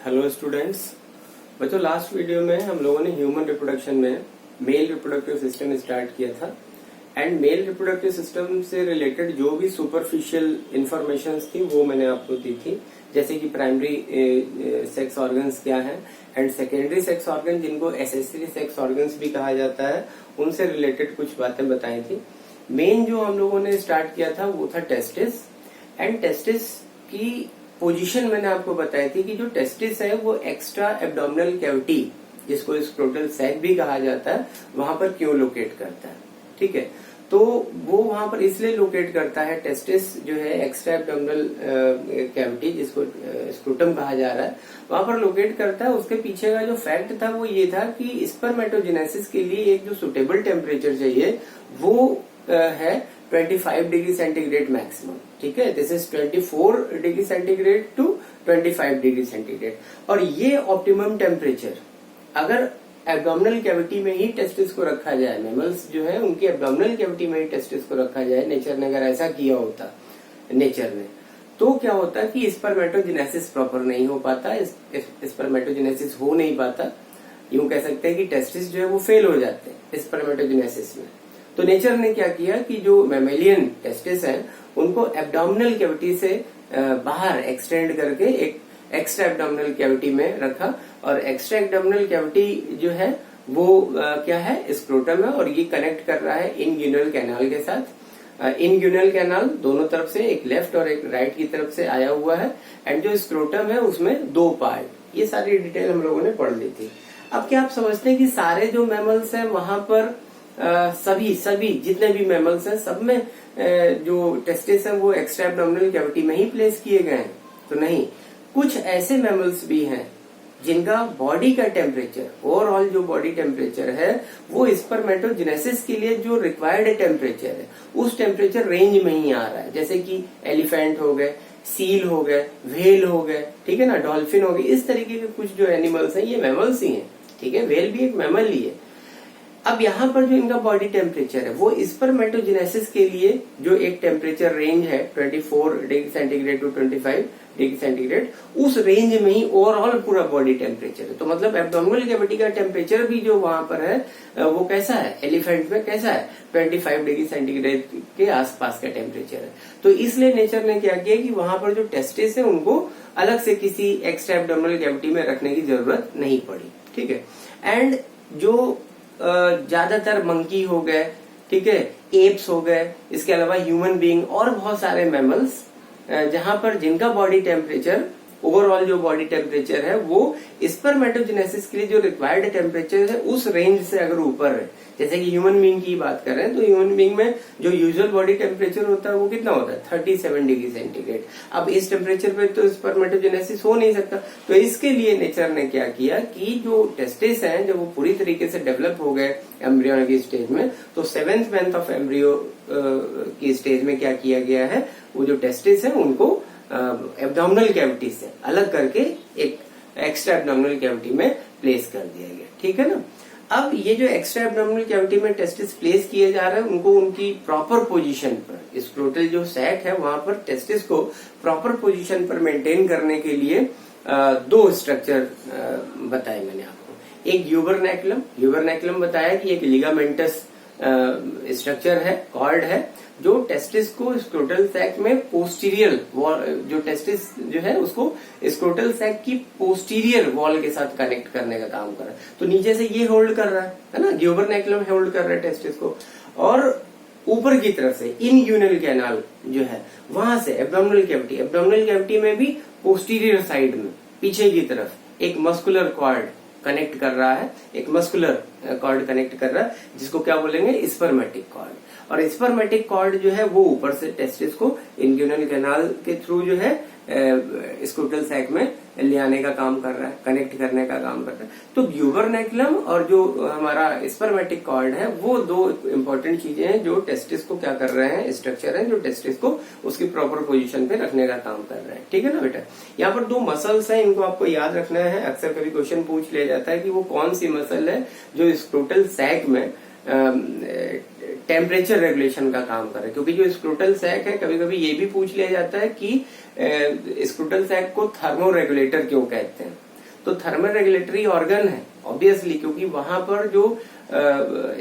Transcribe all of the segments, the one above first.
Hello students. बच्चों, last video में हम लोगों ने ह्यूमन रिप्रोडक्शन में मेल रिप्रोडक्टिव सिस्टम स्टार्ट किया था एंड मेल रिप्रोडक्टिव सिस्टम से रिलेटेड जो भी सुपरफिशियल इंफॉर्मेशन थी वो मैंने आपको दी थी, जैसे कि प्राइमरी सेक्स ऑर्गन्स क्या है एंड सेकेंडरी सेक्स ऑर्गन जिनको एसेसरी सेक्स ऑर्गन्स भी कहा जाता है, उनसे रिलेटेड कुछ बातें बताई थी। मेन जो हम लोगों ने स्टार्ट किया था वो था टेस्टिस एंड टेस्टिस की पोजीशन मैंने आपको बताई थी कि जो टेस्टिस है वो एक्स्ट्रा एब्डोमिनल कैविटी, जिसको स्क्रोटल सैक भी कहा जाता है, वहां पर क्यों लोकेट करता है। ठीक है, तो वो वहां पर इसलिए लोकेट करता है, टेस्टिस जो है एक्स्ट्रा एब्डोमिनल कैविटी जिसको स्क्रोटम कहा जा रहा है, वहां पर लोकेट करता है। उसके पीछे का जो फैक्ट था वो ये था कि स्पर्मेटोजेनेसिस के लिए एक जो सुटेबल टेम्परेचर चाहिए वो है 25 डिग्री सेंटीग्रेड मैक्सिमम। ठीक है, this is 24 degree centigrade to 25 degree centigrade. और ये ऑप्टिमम टेम्परेचर अगर एब्डोमिनल कैविटी में ही टेस्टिस को रखा जाए, मैमल्स जो है उनकी एब्डोमिनल कैविटी में ही टेस्टिस को रखा जाए, नेचर ने अगर ऐसा किया होता नेचर ने, तो क्या होता कि स्पर्मेटोजेनेसिस प्रॉपर नहीं हो पाता, स्पर्मेटोजेनेसिस हो नहीं पाता। यूं कह सकते हैं कि टेस्टिस जो है वो फेल हो जाते हैं स्पर्मेटोजेनेसिस में। तो नेचर ने क्या किया कि जो मैमेलियन टेस्टिस हैं उनको एब्डोमिनल कैविटी से बाहर एक्सटेंड करके एक एक्स्ट्रा एब्डोमिनल कैविटी में रखा, और एक्स्ट्रा एब्डोमिनल कैविटी जो है वो क्या है, स्क्रोटम है, और ये कनेक्ट कर रहा है इनग्यूनल कैनाल के साथ। इनग्यूनल कैनाल दोनों तरफ से, एक लेफ्ट और एक राइट की तरफ से आया हुआ है एंड जो स्क्रोटम है उसमें दो पार्ट, ये सारी डिटेल हम लोगों ने पढ़ ली थी। अब क्या आप समझते हैं कि सारे जो मैमल्स हैं वहां पर सभी जितने भी मैमल्स हैं सब में जो टेस्टिस है वो एक्स्ट्रा एब्डोमिनल कैविटी में ही प्लेस किए गए हैं? तो नहीं, कुछ ऐसे मैमल्स भी हैं जिनका बॉडी का टेम्परेचर, ओवरऑल जो बॉडी टेम्परेचर है वो स्पर्मेटोजेनेसिस के लिए जो रिक्वायर्ड टेम्परेचर है उस टेम्परेचर रेंज में ही आ रहा है। जैसे कि एलिफेंट हो गए, सील हो गए, व्हेल हो गए, ठीक है ना, डॉल्फिन हो गई, इस तरीके के कुछ जो एनिमल्स हैं ये मैमल्स ही हैं। ठीक है, व्हेल भी एक मैमल ही है। अब यहाँ पर जो इनका बॉडी टेम्परेचर है वो स्पर्मेटोजेनेसिस के लिए जो एक टेम्परेचर रेंज है 24 degree centigrade to 25 degree centigrade, उस रेंज में ही ओवरऑल पूरा बॉडी टेम्परेचर है। तो मतलब एब्डोमिनल कैविटी का टेम्परेचर भी जो वहां पर है वो कैसा है, एलिफेंट में कैसा है, 25 डिग्री सेंटीग्रेड के आसपास का टेम्परेचर है। तो इसलिए नेचर ने क्या किया कि वहां पर जो टेस्टिस है उनको अलग से किसी एक्स्ट्रा एब्डोमिनल कैविटी में रखने की जरूरत नहीं पड़ी। ठीक है, एंड जो ज्यादातर मंकी हो गए, ठीक है, एप्स हो गए, इसके अलावा ह्यूमन बीइंग और बहुत सारे मैमल्स जहां पर जिनका बॉडी टेम्परेचर, ओवरऑल जो बॉडी टेम्परेचर है वो स्पर्मेटोजेनेसिस के लिए जो रिक्वायर्ड टेम्परेचर है उस रेंज से अगर ऊपर है, जैसे कि ह्यूमन बीइंग की बात कर रहे हैं तो ह्यूमन बीइंग में जो यूजुअल बॉडी टेम्परेचर होता है वो कितना होता है, 37 डिग्री सेंटीग्रेड। अब इस टेम्परेचर पे तो स्पर्मेटोजेनेसिस हो नहीं सकता, तो इसके लिए नेचर ने क्या किया कि जो टेस्टिस हैं जब वो पूरी तरीके से डेवलप हो गए एम्ब्रियो की स्टेज में, तो 7th मंथ ऑफ एम्ब्रियो की स्टेज में क्या किया गया है, वो जो टेस्टिस है उनको एब्डोमिनल कैविटी से अलग करके एक एक्स्ट्रा एब्डोमिनल कैविटी में प्लेस कर दिया गया। ठीक है ना। अब ये जो एक्स्ट्रा एब्डोमिनल कैविटी में टेस्टिस प्लेस किए जा रहे हैं उनको उनकी प्रॉपर पोजीशन पर, स्क्रोटल जो सैक है वहां पर टेस्टिस को प्रॉपर पोजीशन पर मेंटेन करने के लिए दो स्ट्रक्चर बताए मैंने आपको। एक यूबरनैकुलम बताया कि एक लिगामेंटस स्ट्रक्चर है, कॉर्ड है, जो टेस्टिस को स्क्रोटल सैक में पोस्टीरियर, जो टेस्टिस जो है उसको स्क्रोटल सैक की पोस्टीरियर वॉल के साथ कनेक्ट करने का काम कर रहा है। तो नीचे से ये होल्ड कर रहा है ना, यूबरनैकुलम होल्ड कर रहा है टेस्टिस को, और ऊपर की तरफ से इनग्यूनल कैनाल जो है वहां से एब्डोमिनल कैविटी में भी पोस्टीरियर साइड में पीछे की तरफ एक मस्कुलर कॉर्ड कनेक्ट कर रहा है, एक मस्कुलर कॉर्ड कनेक्ट कर रहा है जिसको क्या बोलेंगे, स्पर्मेटिक कॉर्ड। और स्पर्मेटिक कॉर्ड जो है वो ऊपर से टेस्टिस को इनग्यूनल कैनाल के थ्रू जो है स्क्रोटल सैक में ले आने का काम कर रहा है, कनेक्ट करने का काम कर रहा है। तो यूबरनैकुलम और जो हमारा स्पर्मेटिक कॉर्ड है वो दो इंपॉर्टेंट चीजें हैं जो टेस्टिस को क्या कर रहे हैं, स्ट्रक्चर है जो टेस्टिस को उसकी प्रॉपर पोजीशन पे रखने का काम कर रहे हैं। ठीक है ना बेटा। यहाँ पर दो मसल्स हैं, इनको आपको याद रखना है। अक्सर कभी क्वेश्चन पूछ लिया जाता है कि वो कौन सी मसल है जो स्क्रोटल सैक में टेम्परेचर रेगुलेशन का काम करे, क्योंकि जो स्क्रोटल सैक है कभी कभी ये भी पूछ लिया जाता है कि स्क्रोटल सैक को थर्मो रेगुलेटर क्यों कहते हैं। तो थर्मल रेगुलेटरी ऑर्गन है ऑब्वियसली, क्योंकि वहां पर जो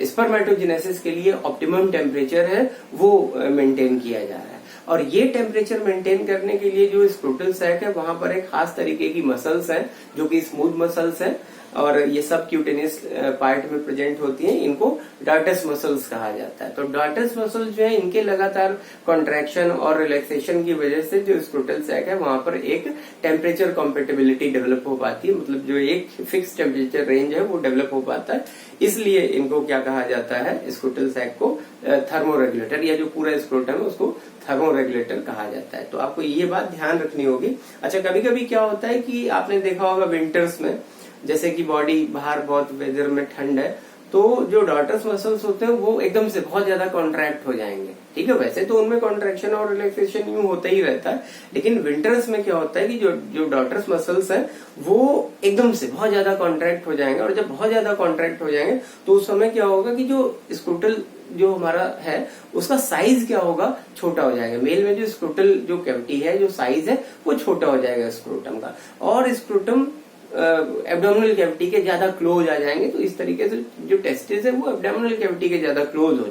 स्पर्मेटोजेनेसिस के लिए ऑप्टिमम टेम्परेचर है वो मेंटेन किया जा रहा है। और ये टेम्परेचर मेंटेन करने के लिए जो स्क्रोटल सैक है वहां पर एक खास तरीके की मसल्स हैं जो कि स्मूथ मसल्स हैं, और ये सब क्यूटेनियस पार्ट में प्रेजेंट होती हैं। इनको डार्टस मसल्स कहा जाता है। तो डार्टस मसल्स जो है इनके लगातार कॉन्ट्रैक्शन और रिलैक्सेशन की वजह से जो स्क्रोटल सैक है वहां पर एक टेम्परेचर कॉम्पेटिबिलिटी डेवलप हो पाती है, मतलब जो एक फिक्स टेम्परेचर रेंज है वो डेवलप हो पाता है। इसलिए इनको क्या कहा जाता है, स्क्रोटल सैक को थर्मोरेगुलेटर, या जो पूरा स्क्रोटम है उसको थर्मोरेगुलेटर कहा जाता है। तो आपको ये बात ध्यान रखनी होगी। अच्छा, कभी कभी क्या होता है कि आपने देखा होगा विंटर्स में, जैसे कि बॉडी बाहर बहुत वेदर में ठंड है, तो जो डार्टस मसल्स होते हैं वो एकदम से बहुत ज्यादा कॉन्ट्रैक्ट हो जाएंगे। ठीक है, वैसे तो उनमें कॉन्ट्रैक्शन और रिलैक्सेशन यूं होता ही रहता है, लेकिन विंटर्स में क्या होता है कि जो डार्टस मसल्स हैं वो एकदम से बहुत ज्यादा कॉन्ट्रैक्ट हो जाएंगे। और जब बहुत ज्यादा कॉन्ट्रैक्ट हो जाएंगे तो उस समय क्या होगा कि जो स्क्रोटल जो हमारा है उसका साइज क्या होगा, छोटा हो जाएगा। मेल में जो स्क्रोटल जो कैविटी है, जो साइज है वो छोटा हो जाएगा स्क्रोटम का, और स्क्रोटम एब्डोमिनल कैविटी के ज्यादा क्लोज आ जाएंगे। तो इस तरीके से जो टेस्टिस है वो एब्डोमिनल कैविटी के ज्यादा क्लोज हो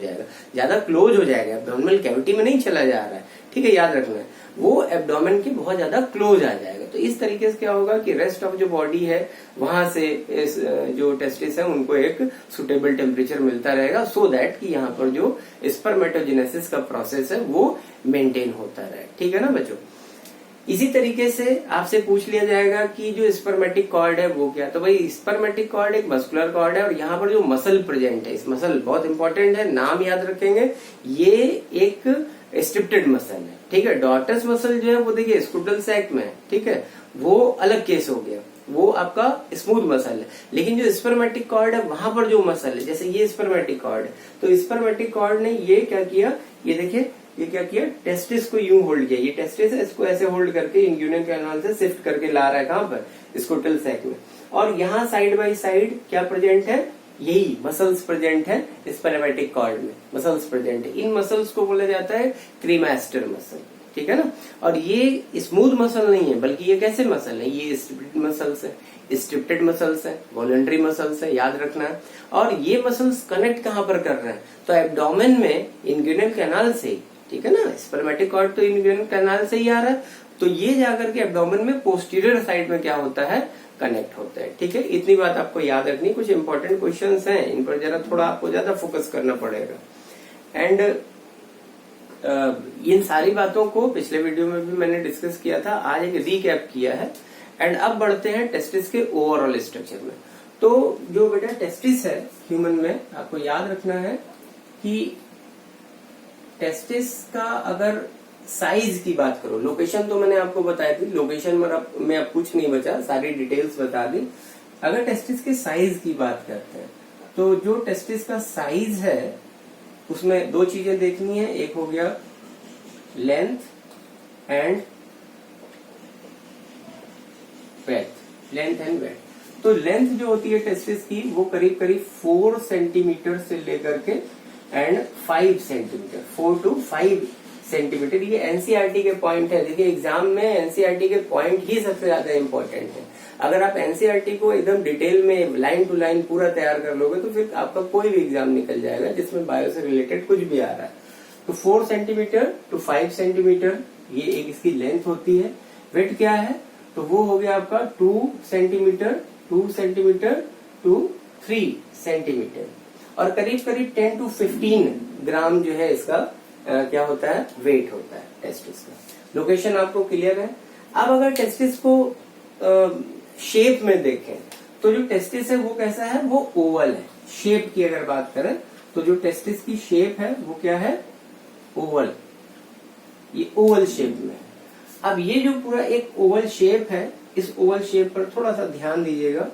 जाएगा, एब्डोमिनल कैविटी में नहीं चला जा रहा है। ठीक है, याद रखना है, वो एब्डोमेन के बहुत ज्यादा क्लोज आ जाएगा। तो इस तरीके से क्या होगा कि रेस्ट ऑफ जो बॉडी है वहां से इस जो टेस्टिस है उनको एक सुटेबल टेम्परेचर मिलता रहेगा, सो दैट कि यहाँ पर जो स्पर्मेटोजेनेसिस का प्रोसेस है वो मेंटेन होता रहे। ठीक है ना बच्चों। इसी तरीके से आपसे पूछ लिया जाएगा कि जो स्पर्मेटिक कॉर्ड है वो क्या। तो भाई स्पर्मेटिक कॉर्ड एक मस्कुलर कॉर्ड है, और यहाँ पर जो मसल प्रेजेंट है, इस मसल बहुत इंपॉर्टेंट है, नाम याद रखेंगे, ये एक स्ट्रिप्टेड मसल है। ठीक है, डार्टस मसल जो है वो देखिए स्क्रोटल सैक में है। ठीक है, वो अलग केस हो गया, वो आपका स्मूथ मसल है। लेकिन जो स्पर्मेटिक कॉर्ड है वहां पर जो मसल है, जैसे ये स्पर्मेटिक कॉर्ड है, तो स्पर्मेटिक कॉर्ड ने ये क्या किया, ये देखिए ये क्या किया, टेस्टिस को यूं होल्ड किया। ये टेस्टिस है, इसको ऐसे होल्ड करके इंग्यूनल कैनाल से शिफ्ट करके ला रहा है, कहां पर, स्क्रोटल सैक में। और यहाँ साइड बाय साइड क्या प्रेजेंट है, यही मसल्स प्रेजेंट है स्पर्मेटिक कॉर्ड में, मसल्स प्रेजेंट है। इन मसल्स को बोला जाता है क्रीमास्टर मसल। ठीक है ना। और ये स्मूथ मसल नहीं है, बल्कि ये कैसे मसल है, ये स्ट्रिप्टेड मसल्स है, स्ट्रिप्टेड मसल्स है, वॉलंटरी मसल्स है, याद रखना है। और ये मसल्स कनेक्ट कहां पर कर रहे हैं, तो एब्डोमेन में इंग्यूनल कैनाल से। ठीक है ना, स्पर्मेटिक कॉर्ड तो इंग्यूनल कैनाल से ही आ रहा है, तो ये जाकर के एब्डोमेन में पोस्टीरियर साइड में क्या होता है, कनेक्ट होता है। ठीक है, इतनी बात आपको याद रखनी। कुछ इंपॉर्टेंट क्वेश्चंस हैं, इन पर जरा थोड़ा आपको ज्यादा फोकस करना पड़ेगा। एंड इन सारी बातों को पिछले वीडियो में भी मैंने डिस्कस किया था, आज एक रीकैप किया है। एंड अब बढ़ते हैं टेस्टिस के ओवरऑल स्ट्रक्चर में। तो जो बेटा टेस्टिस है ह्यूमन में, आपको याद रखना है कि टेस्टिस का अगर साइज की बात करो, लोकेशन तो मैंने आपको बताई थी, लोकेशन में अब कुछ नहीं बचा, सारी डिटेल्स बता दी। अगर टेस्टिस के साइज की बात करते हैं तो जो टेस्टिस का साइज है उसमें दो चीजें देखनी है, एक हो गया लेंथ एंड वेथ। तो लेंथ जो होती है टेस्टिस की वो करीब करीब 4 सेंटीमीटर से लेकर के एंड 5 सेंटीमीटर, 4 to 5 सेंटीमीटर। ये एनसीईआरटी के पॉइंट है। देखिए एग्जाम में एनसीईआरटी के पॉइंट ही सबसे ज्यादा इंपॉर्टेंट है। अगर आप एनसीईआरटी को एकदम डिटेल में लाइन टू लाइन पूरा तैयार कर लोगे तो फिर आपका कोई भी एग्जाम निकल जाएगा जिसमें बायो से रिलेटेड कुछ भी आ रहा है। तो 4 सेंटीमीटर to 5 सेंटीमीटर ये एक इसकी लेंथ होती है। वेट क्या है, तो वो हो गया आपका 2 सेंटीमीटर to 3 सेंटीमीटर, और करीब करीब 10 to 15 ग्राम जो है इसका क्या होता है, वेट होता है टेस्टिस का। लोकेशन आपको क्लियर है। अब अगर टेस्टिस को शेप में देखें तो जो टेस्टिस है वो कैसा है, वो ओवल है। शेप की अगर बात करें तो जो टेस्टिस की शेप है वो क्या है, ओवल। ये ओवल शेप में है। अब ये जो पूरा एक ओवल शेप है, इस ओवल शेप पर थोड़ा सा ध्यान दीजिएगा।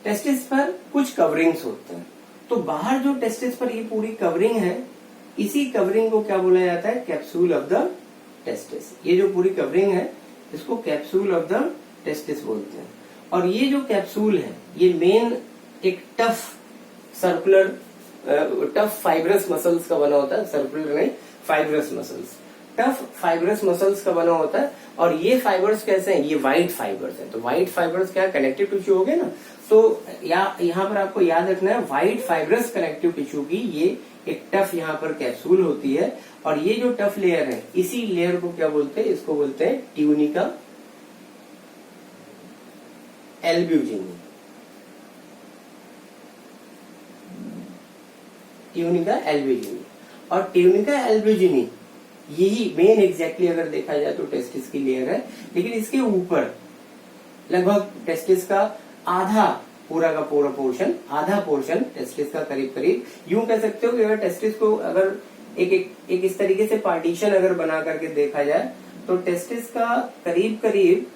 टेस्टिस पर कुछ कवरिंग्स होते हैं, तो बाहर जो टेस्टिस पर ये पूरी कवरिंग है, इसी कवरिंग को क्या बोला जाता है, कैप्सूल ऑफ द टेस्टिस। ये जो पूरी कवरिंग है इसको कैप्सूल ऑफ द टेस्टिस बोलते हैं। और ये जो कैप्सूल है ये मेन एक tough circular tough fibrous muscles का बना होता है, सर्कुलर नहीं fibrous muscles. Tough fibrous muscles का बना होता है। और ये फाइबर्स कैसे हैं, ये व्हाइट फाइबर्स हैं। तो व्हाइट फाइबर्स क्या कनेक्टिव टिश्यू हो गए ना। तो यहाँ पर आपको याद रखना है व्हाइट फाइबरस कनेक्टिव टिश्यू की ये एक टफ यहाँ पर कैप्सूल होती है। और ये जो टफ लेयर है, इसी लेयर को क्या बोलते हैं, इसको बोलते हैं ट्यूनिका एल्ब्यूजिनी। ट्यूनिका एल्ब्यूजिनी। और ट्यूनिका एल्ब्यूजिनी यही मेन एग्जैक्टली अगर देखा जाए तो टेस्टिस की लेयर है, लेकिन इसके ऊपर लगभग टेस्टिस का आधा पूरा का पूरा पोर्शन, आधा पोर्शन टेस्टिस का करीब करीब, यूं कह सकते हो कि अगर टेस्टिस को अगर एक इस तरीके से पार्टीशन अगर बना करके देखा जाए तो टेस्टिस का करीब करीब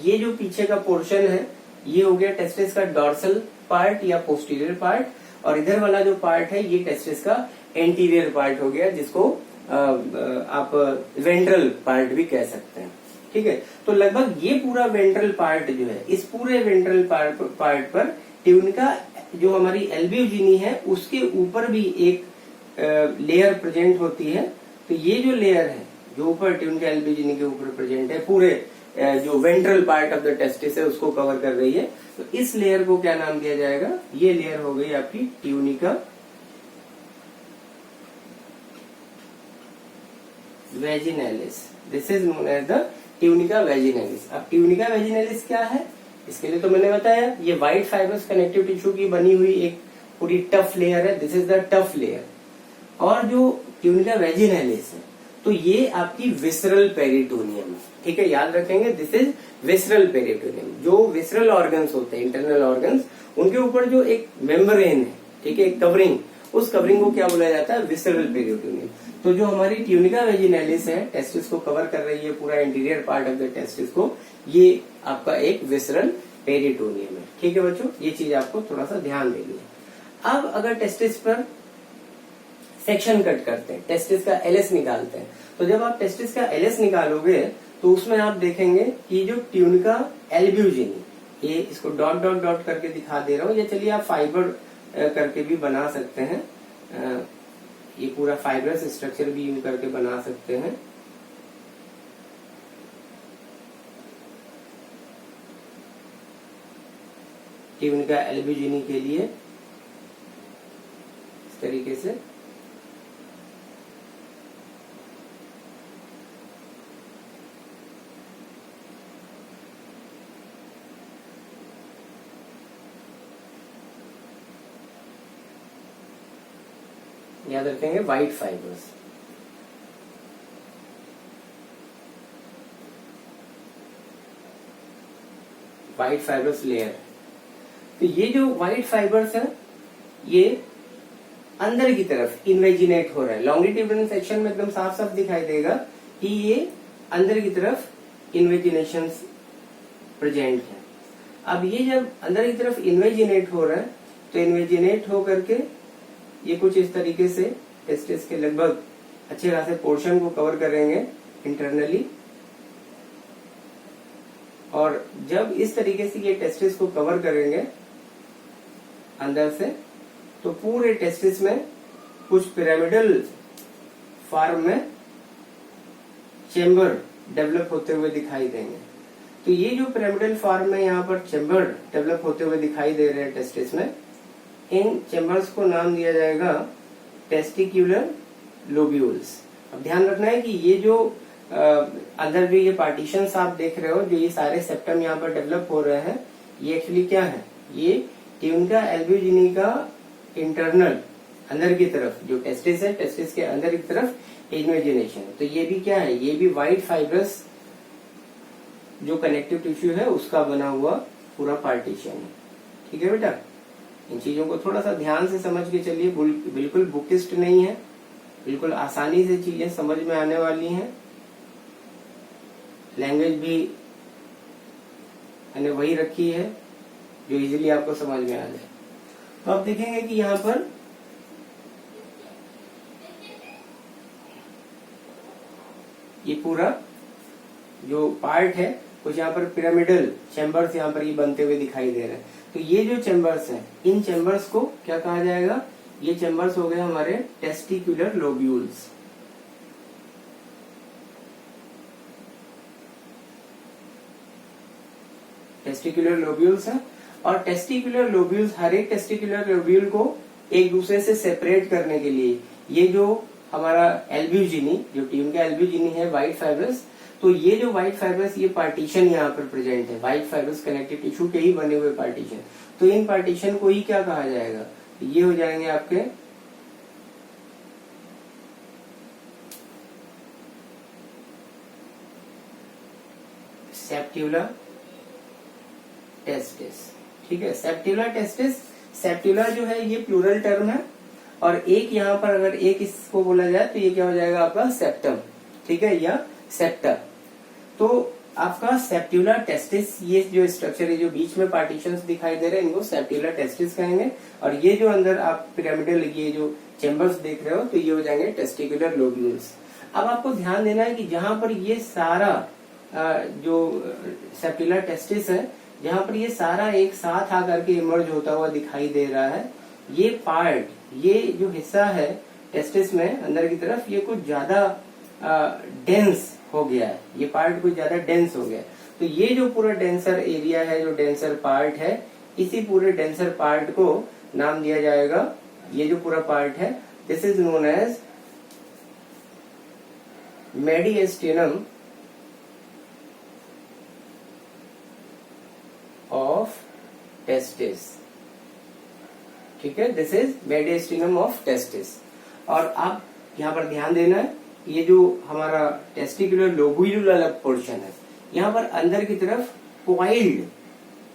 ये जो पीछे का पोर्शन है ये हो गया टेस्टिस का डॉर्सल पार्ट या पोस्टीरियर पार्ट, और इधर वाला जो पार्ट है ये टेस्टिस का एंटीरियर पार्ट हो गया, जिसको आप वेंट्रल पार्ट भी कह सकते हैं। ठीक है, तो लगभग ये पूरा वेंट्रल पार्ट जो है, इस पूरे वेंट्रल पार्ट पर ट्यूनिका जो हमारी एल्ब्यूजिनी है उसके ऊपर भी एक लेयर प्रेजेंट होती है। तो ये जो लेयर है जो ऊपर ट्यूनिका एल्ब्यूजिनी के ऊपर प्रेजेंट है, पूरे जो ventral part of the testis है उसको कवर कर रही है। तो इस लेयर को क्या नाम दिया जाएगा, ये लेयर हो गई आपकी tunica vaginalis. This is known as the tunica vaginalis. अब ट्यूनिका वेजिनैलिस क्या है, इसके लिए तो मैंने बताया ये व्हाइट फाइबर्स कनेक्टिव टिश्यू की बनी हुई एक पूरी टफ लेयर है। This is the tough layer. और जो ट्यूनिका वेजिनैलिस है तो ये आपकी विसरल पेरिटोनियम। ठीक है, याद रखेंगे दिस इज विसरल पेरिटोनियम। जो विसरल ऑर्गन्स होते हैं, इंटरनल ऑर्गन्स, उनके ऊपर जो एक मेम्ब्रेन है, ठीक है, एक कवरिंग, उस कवरिंग को क्या बोला जाता है, विसरल पेरिटोनियम। तो जो हमारी ट्यूनिका वेजिनैलिस है, टेस्टिस को कवर कर रही है, पूरा interior part of the testis को, ये आपका एक विसरल पेरिटोनियम है। ठीक है बच्चों, ये चीज आपको थोड़ा सा ध्यान देनी है। अब अगर टेस्टिस पर सेक्शन कट करते हैं, टेस्टिस का एलएस निकालते हैं, तो जब आप टेस्टिस का एलएस निकालोगे तो उसमें आप देखेंगे कि जो ट्यूनिका एल्ब्यूजिनी, ये इसको डॉट डॉट डॉट करके दिखा दे रहा हूँ, या चलिए आप फाइबर करके भी बना सकते हैं, ये पूरा फाइबरस स्ट्रक्चर भी यूज करके बना सकते हैं। ट्यूनिका एल्ब्यूजिनी के लिए इस तरीके से याद रखेंगे white fibres. White fibres layer. तो ये जो व्हाइट फाइबर्स है ये अंदर की तरफ इन्वेजिनेट हो रहा है। लॉन्गिट्यूडिनल सेक्शन में एकदम साफ साफ दिखाई देगा कि ये अंदर की तरफ इन्वेजिनेशन प्रेजेंट है। अब ये जब अंदर की तरफ इन्वेजिनेट हो रहा है तो इन्वेजिनेट हो करके ये कुछ इस तरीके से टेस्टिस के लगभग अच्छे खासे पोर्शन को कवर करेंगे इंटरनली। और जब इस तरीके से ये टेस्टिस को कवर करेंगे अंदर से, तो पूरे टेस्टिस में कुछ पिरामिडल फॉर्म में चेम्बर डेवलप होते हुए दिखाई देंगे। तो ये जो पिरामिडल फॉर्म में यहाँ पर चेम्बर डेवलप होते हुए दिखाई दे रहे हैं टेस्टिस में, इन चेम्बर्स को नाम दिया जाएगा टेस्टिक्यूलर लोब्यूल्स। अब ध्यान रखना है कि ये जो अंदर जो ये पार्टीशंस आप देख रहे हो, जो ये सारे सेप्टम यहाँ पर डेवलप हो रहे हैं, ये एक्चुअली क्या है, ये ट्यूनिका एल्ब्यूजिनी का इंटरनल अंदर की तरफ जो टेस्टिस है, टेस्टिस के अंदर की तरफ इन्वेजिनेशन है। तो ये भी क्या है, ये भी व्हाइट फाइब्रस जो कनेक्टिव टिश्यू है उसका बना हुआ पूरा पार्टीशन है। ठीक है बेटा, इन चीजों को थोड़ा सा ध्यान से समझ के चलिए। बिल्कुल बुकिस्ट नहीं है, बिल्कुल आसानी से चीजें समझ में आने वाली हैं। लैंग्वेज भी मैंने वही रखी है जो इजीली आपको समझ में आ जाए। तो आप देखेंगे कि यहाँ पर ये पूरा जो पार्ट है कुछ यहाँ पर पिरामिडल चैम्बर्स यहाँ पर ये बनते हुए दिखाई दे रहे हैं। तो ये जो चैम्बर्स हैं, इन चैम्बर्स को क्या कहा जाएगा, ये चेम्बर्स हो गए हमारे टेस्टिकुलर लोब्यूल्स। टेस्टिकुलर लोब्यूल्स है, और टेस्टिकुलर लोब्यूल्स, हर एक टेस्टिकुलर लोब्यूल को एक दूसरे से सेपरेट करने के लिए ये जो हमारा एल्ब्यूजिनी, जो टीम का एल्ब्यूजिनी है व्हाइट फाइब्रस, तो ये जो व्हाइट फाइब्रस, ये पार्टीशन यहाँ पर प्रेजेंट है, व्हाइट फाइब्रस कनेक्टिव टिश्यू के ही बने हुए पार्टीशन। तो इन पार्टीशन को ही क्या कहा जाएगा, ये हो जाएंगे आपके सेप्ट्यूला टेस्टिस। ठीक है, सेप्ट्यूला टेस्टिस, सेप्ट्यूला जो है ये प्लूरल टर्म है, और एक यहाँ पर अगर एक इसको बोला जाए तो ये क्या हो जाएगा आपका सेप्टम। ठीक है, या सेप्टा। तो आपका सेप्ट्यूला टेस्टिस, ये जो स्ट्रक्चर है, जो बीच में पार्टीशंस दिखाई दे रहे हैं, इनको सेप्ट्यूला टेस्टिस कहेंगे। और ये जो अंदर आप पिरामिडल, ये जो चेम्बर्स देख रहे हो, तो ये हो जाएंगे टेस्टिकुलर लोब्यूल्स। अब आपको ध्यान देना है कि जहां पर ये सारा जो सेप्ट्यूला टेस्टिस है, जहां पर ये सारा एक साथ आकर के इमर्ज होता हुआ दिखाई दे रहा है, ये पार्ट, ये जो हिस्सा है टेस्टिस में अंदर की तरफ, ये कुछ ज्यादा डेंस हो गया है, ये पार्ट कुछ ज्यादा डेंस हो गया है। तो ये जो पूरा डेंसर एरिया है, जो डेंसर पार्ट है, इसी पूरे डेंसर पार्ट को नाम दिया जाएगा, ये जो पूरा पार्ट है, this is known as mediastinum of testis. ठीक है, this is mediastinum of testis. और आप यहाँ पर ध्यान देना है, ये जो हमारा टेस्टिकुलर लोब्यूल वाला पोर्शन है, यहाँ पर अंदर की तरफ क्वाइल्ड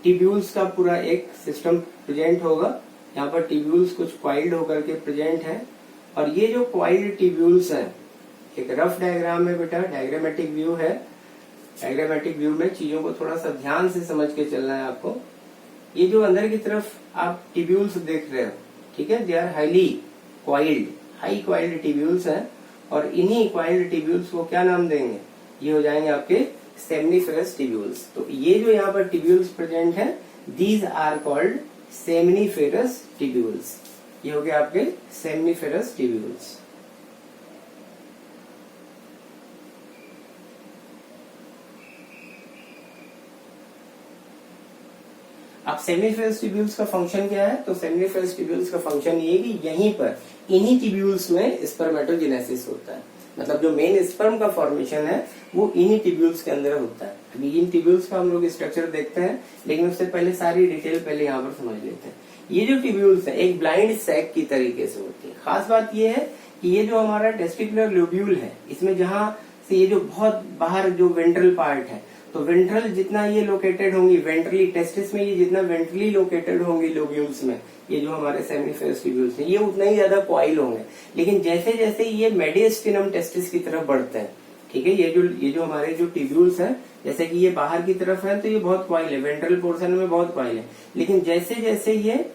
टिब्यूल्स का पूरा एक सिस्टम प्रेजेंट होगा। यहाँ पर टिब्यूल्स कुछ क्वाइल्ड होकर के प्रेजेंट है, और ये जो क्वाइल्ड टिब्यूल्स है, एक रफ डायग्राम है बेटा, डायग्रामेटिक व्यू है। डायग्रामेटिक व्यू में चीजों को थोड़ा सा ध्यान से समझ के चलना है आपको। ये जो अंदर की तरफ आप टिब्यूल्स देख रहे हो, ठीक है, they are highly coiled, high coiled tubules हैं, और इन्हीं क्वाइल्ड टिब्यूल्स को क्या नाम देंगे, ये हो जाएंगे आपके सेमनीफेरस टिब्यूल्स। तो ये जो यहाँ पर टिब्यूल्स प्रेजेंट है, these are called seminiferous tubules. ये हो गए आपके सेमनीफेरस टिब्यूल्स। अब सेमनीफेरस टिब्यूल्स का फंक्शन क्या है, तो सेमनीफेरस टिब्यूल्स का फंक्शन ये है कि यहीं पर इन्हीं टिब्यूल्स में स्पर्मेटोजेनेसिस होता है, मतलब जो मेन स्पर्म का फॉर्मेशन है वो इन्हीं टिब्यूल्स के अंदर होता है। अभी इन टिब्यूल्स का हम लोग स्ट्रक्चर देखते हैं, लेकिन उससे पहले सारी डिटेल पहले यहाँ पर समझ लेते हैं। ये जो टिब्यूल्स है एक ब्लाइंड सैक की तरीके से होती है। खास बात ये है कि ये जो हमारा टेस्टिकुलर लोब्यूल है, इसमें जहाँ से ये जो बहुत बाहर जो वेंट्रल पार्ट है, तो वेंट्रल जितना ये लोकेटेड होंगी, वेंट्रली टेस्टिस में ये जितना वेंट्रली लोकेटेड होंगी लोब्यूल्स में, ये जो हमारे सेमनीफेरस टिब्यूल्स हैं, ये उतना ही ज्यादा क्वाइल होंगे। लेकिन जैसे जैसे ये मेडिएस्टिनम टेस्टिस की तरफ बढ़ते हैं, ठीक है, ये जो हमारे जो टिब्यूल्स हैं, जैसे कि ये बाहर की तरफ है तो ये बहुत क्वाइल है, वेंट्रल पोर्शन में बहुत क्वाइल है। लेकिन जैसे जैसे ये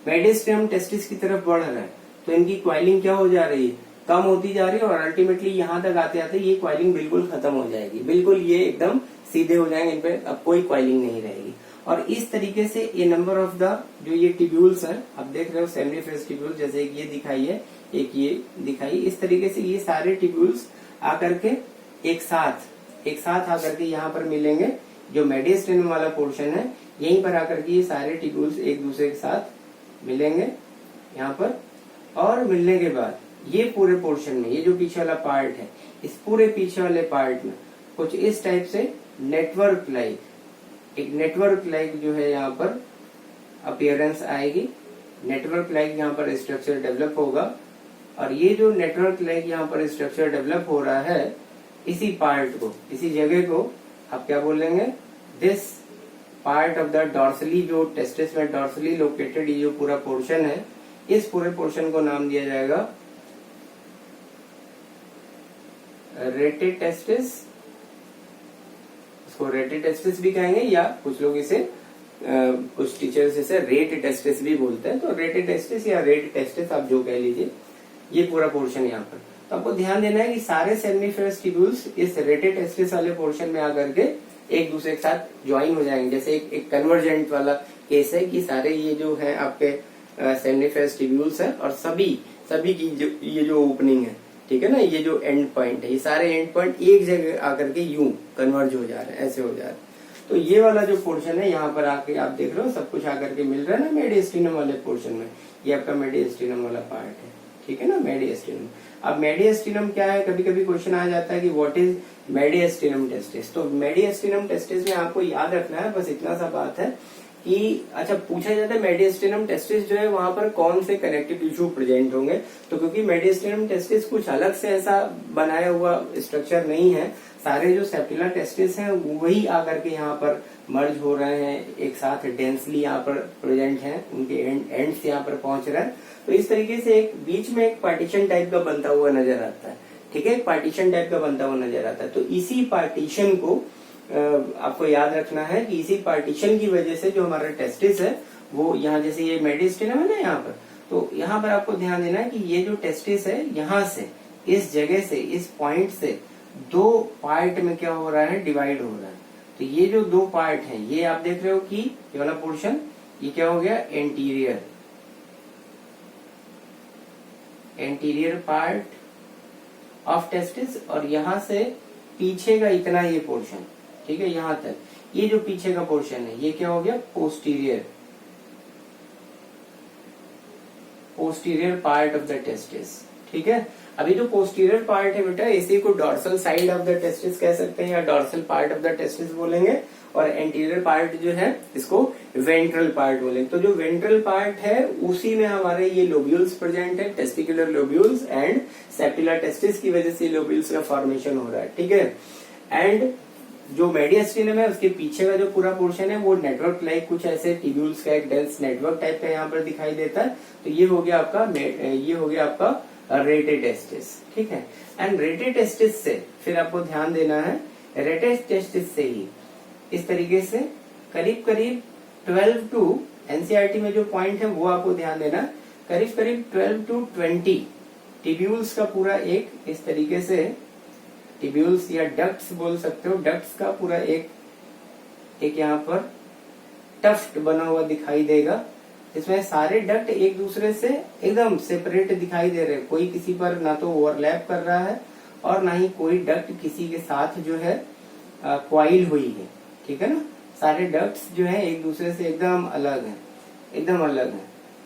मेडिएस्टिनम टेस्टिस की तरफ बढ़ रहा है, तो इनकी क्वाइलिंग क्या हो जा रही है, कम होती जा रही है, और अल्टीमेटली यहाँ तक आते आते ये क्वाइलिंग बिल्कुल खत्म हो जाएगी, बिल्कुल ये एकदम सीधे हो जाएंगे, इन पे अब कोई क्वाइलिंग नहीं रहेगी। और इस तरीके से ये नंबर ऑफ द जो ये टिब्यूल्स हैं, आप देख रहे हो सेमनीफेरस टिब्यूल, जैसे एक ये दिखाई है, एक ये दिखाई, इस तरीके से ये सारे टिब्यूल्स आकर के एक साथ आकर के यहाँ पर मिलेंगे। जो मेडिएस्टिनम वाला पोर्शन है, यहीं पर आकर के ये सारे टिब्यूल्स एक दूसरे के साथ मिलेंगे यहाँ पर, और मिलने के बाद ये पूरे पोर्शन में, ये जो पीछे वाला पार्ट है, इस पूरे पीछे वाले पार्ट में कुछ इस टाइप से नेटवर्क लाइक जो है यहाँ पर अपीयरेंस आएगी, नेटवर्क लाइक यहाँ पर स्ट्रक्चर डेवलप होगा। और ये जो नेटवर्क लाइक यहाँ पर स्ट्रक्चर डेवलप हो रहा है, इसी पार्ट को, इसी जगह को आप क्या बोलेंगे, this part of the dorsally, जो टेस्टिस में डॉर्सली लोकेटेड ये जो पूरा पोर्शन है, इस पूरे पोर्शन को नाम दिया जाएगा रेटेड टेस्टिस। इसको रेटेड टेस्टिस भी कहेंगे, या कुछ लोग इसे कुछ टीचर्स इसे रेट टेस्टिस भी बोलते हैं। तो रेटेड टेस्टिस या रेट टेस्टिस आप जो कह लीजिए, ये पूरा पोर्शन यहाँ पर। तो आपको ध्यान देना है कि सारे सेमनीफेरस टिब्यूल्स इस रेटेड टेस्टिस वाले पोर्शन में आकर के एक दूसरे के साथ ज्वाइन हो जाएंगे। जैसे एक कन्वर्जेंट वाला केस है कि सारे ये जो है आपके सेमनीफेरस ट्यूब्यूल्स है और सभी की जो ये जो ओपनिंग है, ठीक है ना, ये जो एंड पॉइंट है, ये सारे एंड पॉइंट एक जगह आकर के यूं कन्वर्ज हो जा रहे हैं, ऐसे हो जा रहे हैं। तो ये वाला जो पोर्शन है यहाँ पर आके आप देख रहे हो सब कुछ आकर के मिल रहा है ना मेडिस्टिनम वाले पोर्शन में, ये आपका मेडिस्टिनम वाला पार्ट है, ठीक है ना, मेडिस्टिनम। अब मेडिस्टिनम क्या है, कभी कभी क्वेश्चन आ जाता है कि व्हाट इज मेडिस्टिनम टेस्टिस। तो मेडिस्टिनम टेस्टिस में आपको याद रखना है बस इतना सा बात है कि अच्छा पूछा जाता है मेडिस्टिनम टेस्टिस जो है वहां पर कौन से कनेक्टिव टिश्यू प्रेजेंट होंगे। तो क्योंकि मेडिस्टिनम टेस्टिस कुछ अलग से ऐसा बनाया हुआ स्ट्रक्चर नहीं है, सारे जो सेप्टिला टेस्टिस हैं वही आकर के यहाँ पर मर्ज हो रहे हैं, एक साथ डेंसली यहाँ पर प्रेजेंट हैं, उनके एंड्स यहाँ पर पहुंच रहे हैं। तो इस तरीके से एक बीच में एक पार्टीशन टाइप का बनता हुआ नजर आता है, ठीक है, एक पार्टीशन टाइप का बनता हुआ नजर आता है। तो इसी पार्टीशन को आपको याद रखना है कि इसी पार्टीशन की वजह से जो हमारा टेस्टिस है वो यहाँ, जैसे ये मेडिस्टिनम है ना यहाँ पर, तो यहाँ पर आपको ध्यान देना है कि ये जो टेस्टिस है यहाँ से, इस जगह से, इस पॉइंट से दो पार्ट में क्या हो रहा है, डिवाइड हो रहा है। तो ये जो दो पार्ट है, ये आप देख रहे हो कि ये वाला पोर्शन, ये क्या हो गया, एंटीरियर पार्ट ऑफ टेस्टिस, और यहां से पीछे का इतना ये पोर्शन, ठीक है, यहां तक ये जो पीछे का पोर्शन है ये क्या हो गया, posterior part of the testis, ठीक है। अभी जो पोस्टीरियर पार्ट है बेटा, इसी को dorsal side of the testis कह सकते हैं या dorsal part of the testis बोलेंगे, और एंटीरियर पार्ट जो है इसको वेंट्रल पार्ट बोलेंगे। तो जो वेंट्रल पार्ट है उसी में हमारे ये लोब्यूल्स प्रेजेंट है, टेस्टिकुलर लोब्यूल्स एंड सेप्टिला टेस्टिस की वजह से लोब्यूल्स का फॉर्मेशन हो रहा है, ठीक है। एंड जो मेडिस्टिनम है उसके पीछे का जो पूरा पोर्शन है वो नेटवर्क लाइक कुछ ऐसे ट्यूब्यूल्स का एक डेंस नेटवर्क टाइप का यहाँ पर दिखाई देता है। तो ये हो गया आपका रेटेड टेस्टिस, ठीक है। एंड रेटेड टेस्टिस से फिर आपको ध्यान देना है, रेटेड टेस्टिस से ही इस तरीके से करीब 12 टू, एनसीईआरटी में जो पॉइंट है वो आपको ध्यान देना, करीब 12 टू 20 ट्यूब्यूल्स का पूरा एक इस तरीके से, ट्यूब्यूल्स या डक्ट्स बोल सकते हो, डक्ट्स का पूरा एक यहाँ पर टफ्ट बना हुआ दिखाई देगा, इसमें सारे डक्ट एक दूसरे से एकदम सेपरेट दिखाई दे रहे हैं, कोई किसी पर ना तो ओवरलैप कर रहा है और ना ही कोई डक्ट किसी के साथ जो है क्वाइल हुई है, ठीक है ना। सारे डक्ट्स जो है एक दूसरे से एकदम अलग है।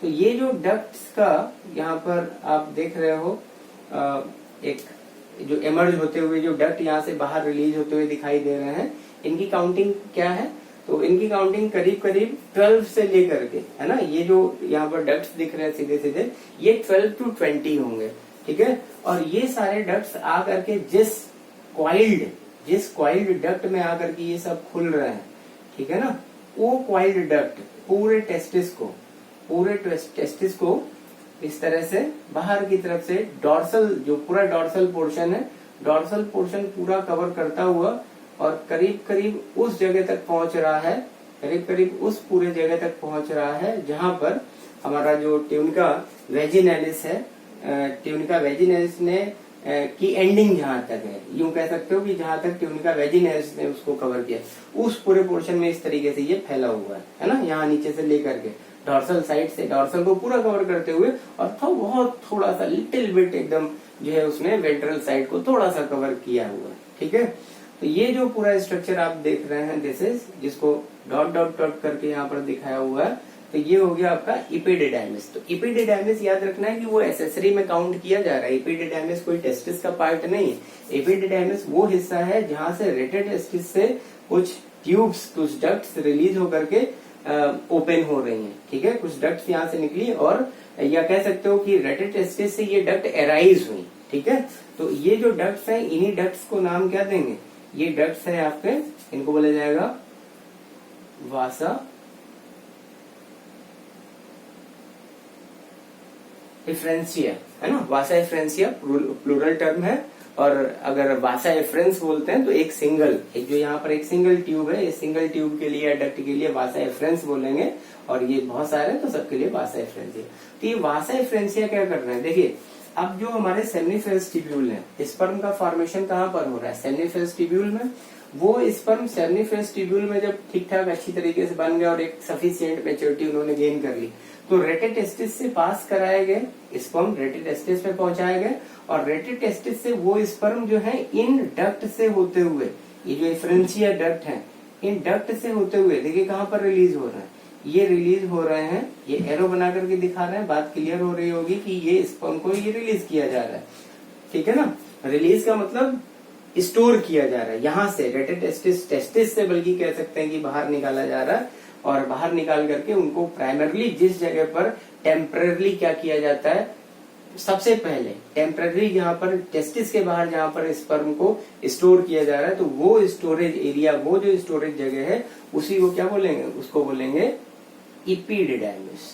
तो ये जो डक्ट्स का यहाँ पर आप देख रहे हो, एक जो एमर्ज होते हुए जो डक्ट यहाँ से बाहर रिलीज होते हुए दिखाई दे रहे हैं, इनकी काउंटिंग क्या है, तो इनकी काउंटिंग करीब 12 से लेकर के, है ना, ये जो यहाँ पर डक्ट्स दिख रहे हैं सीधे सीधे, ये 12 टू 20 होंगे, ठीक है। और ये सारे डक्ट्स आकर के जिस क्वाइल्ड डक्ट में आकर के ये सब खुल रहे हैं, ठीक है ना, वो क्वाइल्ड डक्ट पूरे टेस्टिस को इस तरह से बाहर की तरफ से डॉर्सल, जो पूरा डॉर्सल पोर्शन है, डॉर्सल पोर्शन पूरा कवर करता हुआ और करीब उस जगह तक पहुंच रहा है, करीब उस पूरे जगह तक पहुंच रहा है जहां पर हमारा जो ट्यूनिका वेजिनैलिस है, ट्यूनिका वेजिनैलिस ने की एंडिंग जहां तक है, यूं कह सकते हो कि जहां तक ट्यूनिका वेजिनैलिस ने उसको कवर किया, उस पूरे पोर्शन में इस तरीके से ये फैला हुआ है ना, यहाँ नीचे से लेकर के डॉर्सल साइड से, डॉर्सल को पूरा कवर करते हुए, और बहुत थोड़ा सा लिटिल बिट एकदम जो है उसने वेंट्रल साइड को थोड़ा सा कवर किया हुआ है, ठीक है। तो ये जो पूरा स्ट्रक्चर आप देख रहे हैं, दिस इज, जिसको डॉट डॉट डॉट करके यहाँ पर दिखाया हुआ है, तो ये हो गया आपका इपिडिडाइमिस। तो इपिडिडाइमिस याद रखना है कि वो एसेसरी में काउंट किया जा रहा है, इपिडिडाइमिस कोई टेस्टिस का पार्ट नहीं है। इपिडिडाइमिस वो हिस्सा है जहां से रेटेड टेस्टिस से कुछ ट्यूब्स, कुछ डक्ट्स रिलीज होकर के ओपन हो रही हैं, ठीक है, कुछ डक्ट्स यहाँ से निकली, और या कह सकते हो कि रेटेड टेस्टिस से ये डक्ट एराइज हुई, ठीक है। तो ये जो डक्ट्स हैं, इन्हीं डक्ट्स को नाम क्या देंगे, ये डक्ट्स है आपके, इनको बोला जाएगा वासा एफ्रेंसिया, है ना, वासा एफ्रेंसिया प्लूरल टर्म है। और अगर वासा एफ्रेंस बोलते हैं तो एक जो यहाँ पर एक सिंगल ट्यूब है, इस सिंगल ट्यूब के लिए, डक्ट के लिए वासा एफ्रेंस बोलेंगे, और ये बहुत सारे तो सबके लिए वासा एफ्रेंसिया। तो ये वासा एफ्रेंसिया क्या कर रहे हैं, देखिए अब जो हमारे सेमनीफेरस ट्यूब्यूल है, स्पर्म का फॉर्मेशन कहाँ पर हो रहा है, सेमनीफेरस ट्यूब्यूल में, वो स्पर्म सेमनीफेरस ट्यूब्यूल में जब ठीक ठाक अच्छी तरीके से बन गया और एक सफिशिएंट मैच्योरिटी उन्होंने गेन कर ली, तो रेटेटेस्टिस से पास कराए गए स्पर्म रेटेटेस्टिस में पहुंचाए गए, और रेटेटेस्टिस से वो स्पर्म जो है इन डक्ट से होते हुए, ये जो एफरेंशिया डक्ट है, इन डक्ट से होते हुए देखिए कहाँ पर रिलीज हो रहा है, ये रिलीज हो रहे हैं, ये एरो बना करके दिखा रहे हैं, बात क्लियर हो रही होगी कि ये स्पर्म को ये रिलीज किया जा रहा है, ठीक है ना। रिलीज का मतलब स्टोर किया जा रहा है, यहाँ से रेटेटेस्टिस टेस्टिस से बल्कि कह सकते हैं कि बाहर निकाला जा रहा है, और बाहर निकाल करके उनको प्राइमरली जिस जगह पर टेम्पररी क्या किया जाता है, सबसे पहले टेम्पररी जहाँ पर टेस्टिस के बाहर जहाँ पर स्पर्म को स्टोर किया जा रहा है, तो वो स्टोरेज एरिया, वो जो स्टोरेज जगह है उसी को क्या बोलेंगे, उसको बोलेंगे इपिडिडाइमिस,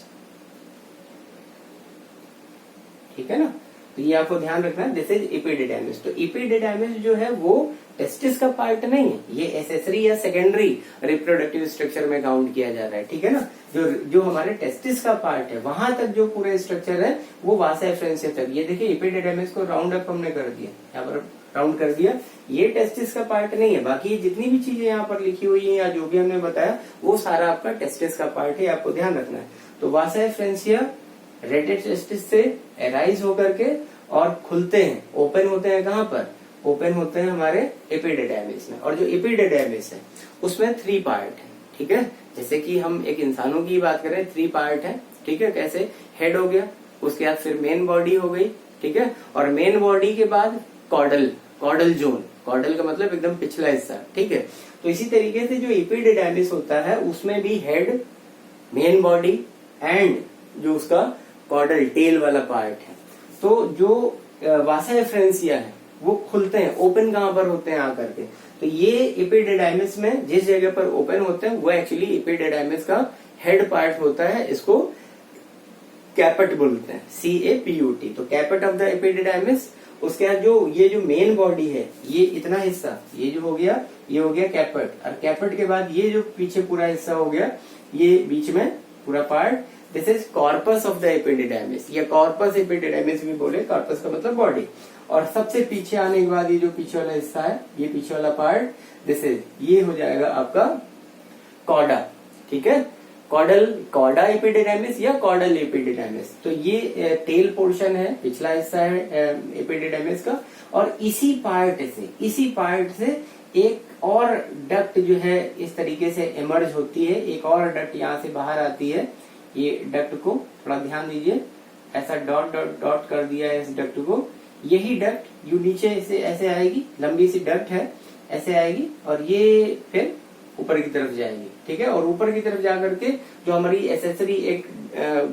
ठीक है ना। तो ये आपको ध्यान रखना है, दिस इज इपिडिडाइमिस। तो इपिडिडाइमिस जो है वो टेस्टिस का पार्ट नहीं है, ये एसेसरी या सेकेंडरी रिप्रोडक्टिव स्ट्रक्चर में काउंट किया जा रहा है, ठीक है ना। जो हमारे टेस्टिस का पार्ट है वहां तक जो पूरा स्ट्रक्चर है वो वासा एफरेंशिया तक। ये देखिए इपिडिडाइमिस को राउंड अप हमने कर दिया, यहाँ पर राउंड कर दिया, ये टेस्टिस का पार्ट नहीं है, बाकी जितनी भी चीजें यहाँ पर लिखी हुई है या जो भी हमने बताया वो सारा आपका टेस्टिस का पार्ट है, आपको ध्यान रखना है। तो वासा एफरेंशिया रेटेटेस्टिस से एराइज होकर के और खुलते हैं, ओपन होते हैं, कहाँ पर ओपन होते हैं हमारे एपिडिडाइमिस में। और जो एपिडिडाइमिस है उसमें 3 पार्ट है, ठीक है। जैसे कि हम एक इंसानों की बात करें, 3 पार्ट है, ठीक है। कैसे, हेड हो गया, उसके बाद फिर मेन बॉडी हो गई, ठीक है, और मेन बॉडी के बाद कॉर्डल जोन, कॉर्डल का मतलब एकदम पिछला हिस्सा, ठीक है। तो इसी तरीके से जो एपिडिडाइमिस होता है उसमें भी हेड, मेन बॉडी एंड जो उसका कॉर्डल टेल वाला पार्ट है। तो जो वासा एफरेंशिया है वो खुलते हैं, ओपन कहाँ पर होते हैं आकर के, तो ये एपिडिडाइमिस में जिस जगह पर ओपन होते हैं वो एक्चुअली एपिडिडाइमिस का हेड पार्ट होता है, इसको कैपेट बोलते हैं, CAPUT। तो कैपेट ऑफ द एपिडिडाइमिस। उसके बाद जो मेन बॉडी है, ये इतना हिस्सा, ये जो हो गया, ये हो गया कैपेट, और कैपेट के बाद ये जो पीछे पूरा हिस्सा हो गया, ये बीच में पूरा part, this is corpus of the epididymis, या कॉर्पस एपिडिडाइमिस भी बोले, कॉर्पस का मतलब बॉडी। और सबसे पीछे आने के बाद ये जो पीछे वाला हिस्सा है, ये पीछे वाला पार्ट, दिस इज, ये हो जाएगा आपका कॉर्डा, ठीक है। कॉर्डा एपिडिडाइमिस या कॉर्डल एपिडिडाइमिस। तो ये टेल पोर्शन है, पिछला हिस्सा है एपिडिडाइमिस का, और इसी पार्ट से एक और डक्ट जो है इस तरीके से इमर्ज होती है, एक और डक्ट यहाँ से बाहर आती है। ये डक्ट को थोड़ा ध्यान दीजिए, ऐसा डॉट डॉट डॉट कर दिया है इस डक्ट को। यही डक्ट यू नीचे से ऐसे आएगी, लंबी सी डक्ट है, ऐसे आएगी, और ये फिर ऊपर की तरफ जाएगी, ठीक है। और ऊपर की तरफ जाकर के जो हमारी एसेसरी एक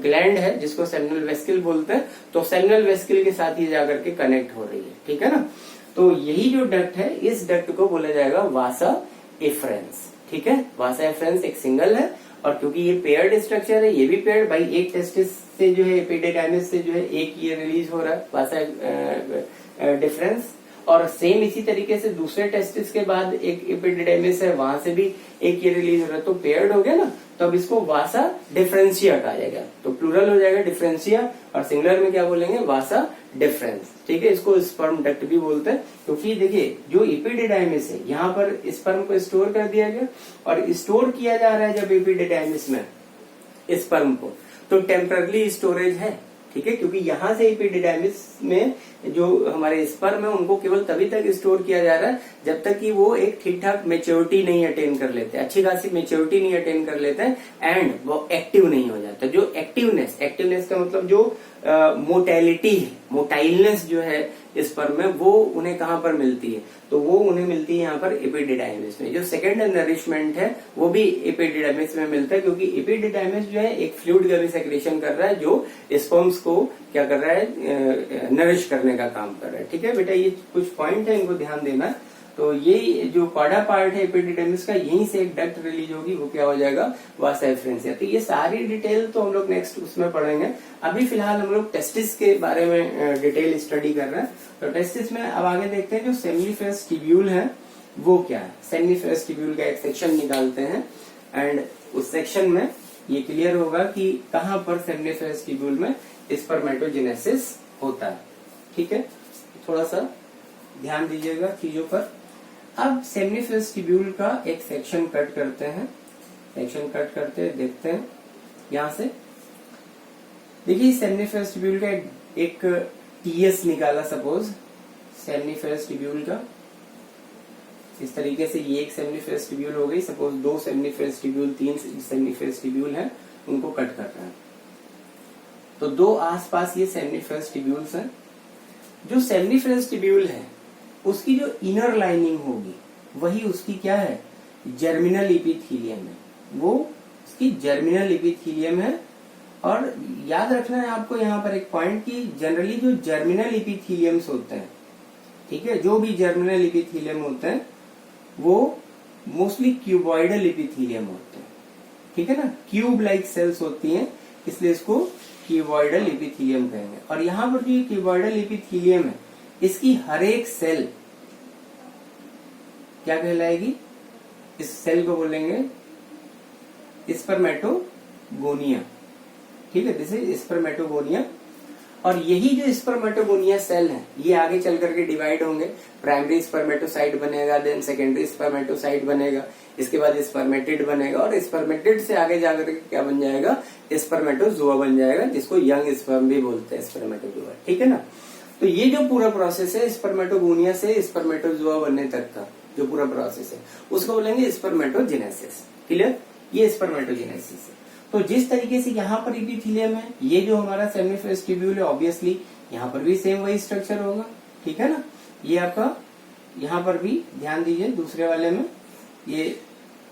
ग्लैंड है जिसको सेमिनल वेस्किल बोलते हैं, तो सेमिनल वेस्किल के साथ ही जाकर के कनेक्ट हो रही है, ठीक है ना। तो यही जो डक्ट है, इस डक्ट को बोला जाएगा वासा एफरेंस, ठीक है। वासा एफरेंस एक सिंगल है, और क्योंकि ये पेयर्ड स्ट्रक्चर है, ये भी पेयर्ड, भाई एक टेस्टिस से जो है एपिडिडाइमिस से जो है एक ये रिलीज हो रहा है वासा डिफरेंस, और सेम इसी तरीके से दूसरे टेस्टिस के बाद एक एपिडिडाइमिस है, वहां से भी एक ये रिलीज हो रहा है, तो पेयर्ड हो गया ना। तो अब इसको वासा डिफरेंशिया कहा जाएगा, तो प्लूरल हो जाएगा डिफरेंशिया, और सिंगुलर में क्या बोलेंगे, वासा डिफरेंस, ठीक है। इसको स्पर्म डक्ट भी बोलते हैं, क्योंकि देखिए जो एपिडिडाइमिस है यहाँ पर स्पर्म को स्टोर कर दिया गया, और स्टोर किया जा रहा है जब एपिडिडाइमिस में स्पर्म को, तो टेम्पररी स्टोरेज है, ठीक है। क्योंकि यहाँ से एपिडिडाइमिस में जो हमारे स्पर्म है उनको केवल तभी तक स्टोर किया जा रहा है जब तक कि वो एक ठीक ठाक मेच्योरिटी नहीं अटेन कर लेते, अच्छी खासी मेच्योरिटी नहीं अटेन कर लेते हैं, एंड वो एक्टिव नहीं हो जाता। जो एक्टिवनेस का मतलब जो मोटेलिटी है, मोटाइलनेस जो है स्पर्म में, वो उन्हें कहाँ पर मिलती है, तो वो उन्हें मिलती है यहाँ पर एपिडिडाइमिस में। जो सेकेंड नरिशमेंट है वो भी एपिडिडाइमिस में मिलता है, क्योंकि एपिडिडाइमिस जो है एक फ्लूइड का भी सेक्रेशन कर रहा है जो स्पर्म्स को क्या कर रहा है, नरिश करने का काम कर रहा है, ठीक है बेटा। ये कुछ पॉइंट है, इनको ध्यान देना है। तो ये जो कॉर्डा पार्ट है एपिडिडाइमिस का, यहीं से एक डक्ट रिलीज होगी, वो क्या हो जाएगा, वासा एफरेंशिया। तो ये सारी डिटेल तो हम लोग नेक्स्ट उसमें पढ़ेंगे। अभी फिलहाल हम लोग टेस्टिस के बारे में डिटेल स्टडी कर रहे हैं। तो टेस्टिस में अब आगे देखते हैं जो सेमिनिफरस ट्यूब्यूल है वो क्या है। सेमिनिफरस ट्यूब्यूल का एक सेक्शन निकालते हैं, एंड उस सेक्शन में ये क्लियर होगा कि कहाँ पर सेमिनिफरस ट्यूब्यूल में स्पर्मेटोजेनेसिस होता है, ठीक है। थोड़ा सा ध्यान दीजिएगा चीजों पर। अब सेमिनिफेरस ट्यूब्यूल का एक सेक्शन कट करते हैं, सेक्शन कट करते देखते हैं यहां से। देखिए सेमिनिफेरस ट्यूब्यूल का एक टीएस निकाला, सपोज सेमिनिफेरस ट्यूब्यूल का इस तरीके से, ये एक सेमिनिफेरस ट्यूब्यूल हो गई, suppose 2 seminiferous tubule, 3 seminiferous tubule है, उनको कट कर रहा है। तो 2 आसपास ये सेमिनिफेरस ट्यूब्यूल्स हैं। जो सेमिनिफेरस ट्यूब्यूल है उसकी जो इनर लाइनिंग होगी वही उसकी क्या है, जर्मिनल एपिथेलियम है, वो उसकी जर्मिनल एपिथेलियम है। और याद रखना है आपको यहाँ पर एक पॉइंट कि जनरली जो जर्मिनल एपिथेलियम्स होते हैं, ठीक है, जो भी जर्मिनल एपिथेलियम होते हैं वो मोस्टली क्यूबॉइडल एपिथेलियम होते हैं, ठीक है ना, क्यूब लाइक सेल्स होती हैं, इसलिए इसको क्यूबॉइडल एपिथेलियम कहेंगे। और यहाँ पर जो ये क्यूबॉइडल एपिथेलियम है इसकी हर एक सेल क्या कहलाएगी, इस सेल को बोलेंगे स्पर्मेटोगोनिया, ठीक है, दिस इज स्पर्मेटोगोनिया। और यही जो स्पर्मेटोगोनिया सेल है ये आगे चल करके डिवाइड होंगे, प्राइमरी स्पर्मेटोसाइट बनेगा, देन सेकेंडरी स्पर्मेटोसाइट बनेगा, इसके बाद स्पर्मेटिड बनेगा, और स्पर्मेटिड से आगे जाकर के क्या बन जाएगा, स्पर्मेटोजोआ बन जाएगा, जिसको यंग स्पर्म भी बोलते हैं, स्पर्मेटोजोआ, ठीक है ना। तो ये जो पूरा प्रोसेस है स्पर्मेटोगोनिया से स्पर्मेटोजोआ बनने तक का जो पूरा प्रोसेस है उसको बोलेंगे स्पर्मेटोजेनेसिस, क्लियर, ये स्पर्मेटोजेनेसिस है। तो जिस तरीके से यहाँ पर एपिथेलियम है, ये जो हमारा सेमिनिफेरस ट्यूब्यूल है, ऑब्वियसली यहाँ पर भी सेम वही स्ट्रक्चर होगा, ठीक है ना। ये आपका यहाँ पर भी ध्यान दीजिए, दूसरे वाले में ये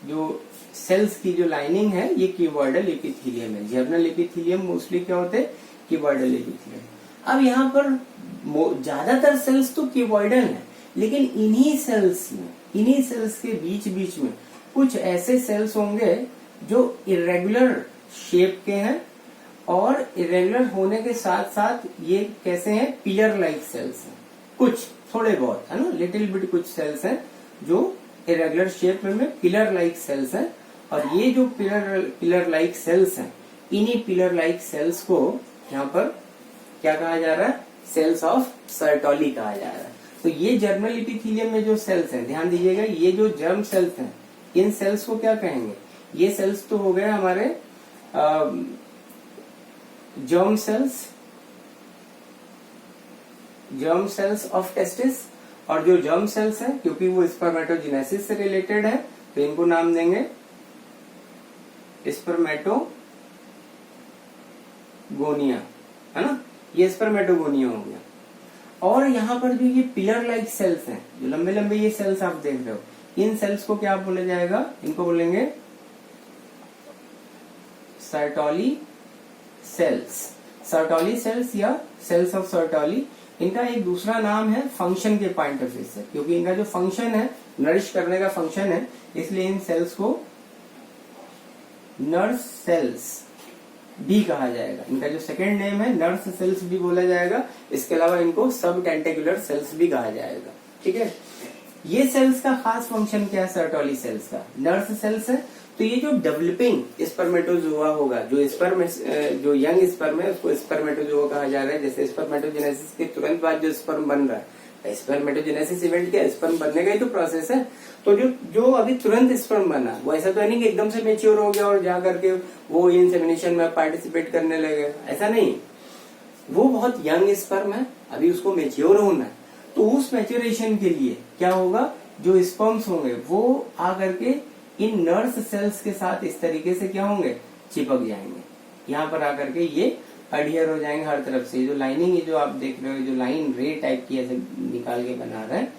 जो सेल्स की जो लाइनिंग है ये क्यूबॉइडल एपिथेलियम है, जर्मिनल एपिथेलियम मोस्टली क्या होते हैं, क्यूबॉइडल एपिथेलियम। अब यहाँ पर ज्यादातर सेल्स तो क्यूबॉइडल है, लेकिन इन्हीं सेल्स के बीच बीच में कुछ ऐसे सेल्स होंगे जो इरेगुलर शेप के हैं, और इरेगुलर होने के साथ साथ ये कैसे हैं, पिलर लाइक सेल्स हैं, कुछ थोड़े बहुत है ना, लिटिल बिट कुछ सेल्स हैं जो इरेगुलर शेप में पिलर लाइक सेल्स हैं। और ये जो पिलर लाइक सेल्स हैं, इन्हीं पिलर लाइक सेल्स को यहाँ पर क्या कहा जा रहा है, सेल्स ऑफ सर्टोली कहा जा रहा है। तो ये जर्मिनल एपिथेलियम में जो सेल्स हैं, ध्यान दीजिएगा, ये जो जर्म सेल्स हैं इन सेल्स को क्या कहेंगे, ये सेल्स तो हो गए हमारे जर्म सेल्स ऑफ टेस्टिस। और जो जर्म सेल्स हैं क्योंकि वो स्पर्मेटोजेनेसिस से रिलेटेड है तो इनको नाम देंगे स्पर्मेटोगोनिया, है ना, ये स्पर्मेटोगोनिया हो गया। और यहाँ पर जो ये पिलर लाइक सेल्स हैं, जो लंबे लंबे ये सेल्स आप देख रहे हो, इन सेल्स को क्या बोला जाएगा, इनको बोलेंगे सर्टोली सेल्स, सर्टोली सेल्स या सेल्स ऑफ सर्टोली। इनका एक दूसरा नाम है फंक्शन के पॉइंट ऑफ व्यू से, क्योंकि इनका जो फंक्शन है, नरिश करने का फंक्शन है, इसलिए इन सेल्स को नर्स सेल्स भी कहा जाएगा। इनका जो सेकेंड नेम है नर्स सेल्स भी बोला जाएगा, इसके अलावा इनको सब टेंटिकुलर सेल्स भी कहा जाएगा, ठीक है। ये सेल्स का खास फंक्शन क्या है, सर्टोली सेल्स का, नर्स सेल्स है। तो ये जो डेवलपिंग स्पर्मेटोजोआ होगा, जो स्पर्म जो यंग स्पर्म है उसको स्पर्मेटोजोआ कहा जा रहा है। जैसे स्पर्मेटोजेनेसिस के तुरंत बाद जो स्पर्म बन रहा है, स्पर्मेटोजेनेसिस इवेंट क्या, स्पर्म बनने का ही तो प्रोसेस है। तो जो अभी तुरंत स्पर्म बना वो ऐसा तो है नहीं कि एकदम से मेच्योर हो गया और जा करके वो इंसेमिनेशन में पार्टिसिपेट करने लगे, ऐसा नहीं। वो बहुत यंग स्पर्म है, अभी उसको मेच्योर होना है। तो उस मैच्योरेशन के लिए क्या होगा, जो स्पर्म्स होंगे वो आकर के इन नर्स सेल्स के साथ इस तरीके से क्या होंगे, चिपक जाएंगे। यहाँ पर आकर के ये अडियर हो जाएंगे हर तरफ से। जो लाइनिंग है जो आप देख रहे हो, जो लाइन रे टाइप की ऐसे निकाल के बना रहा है,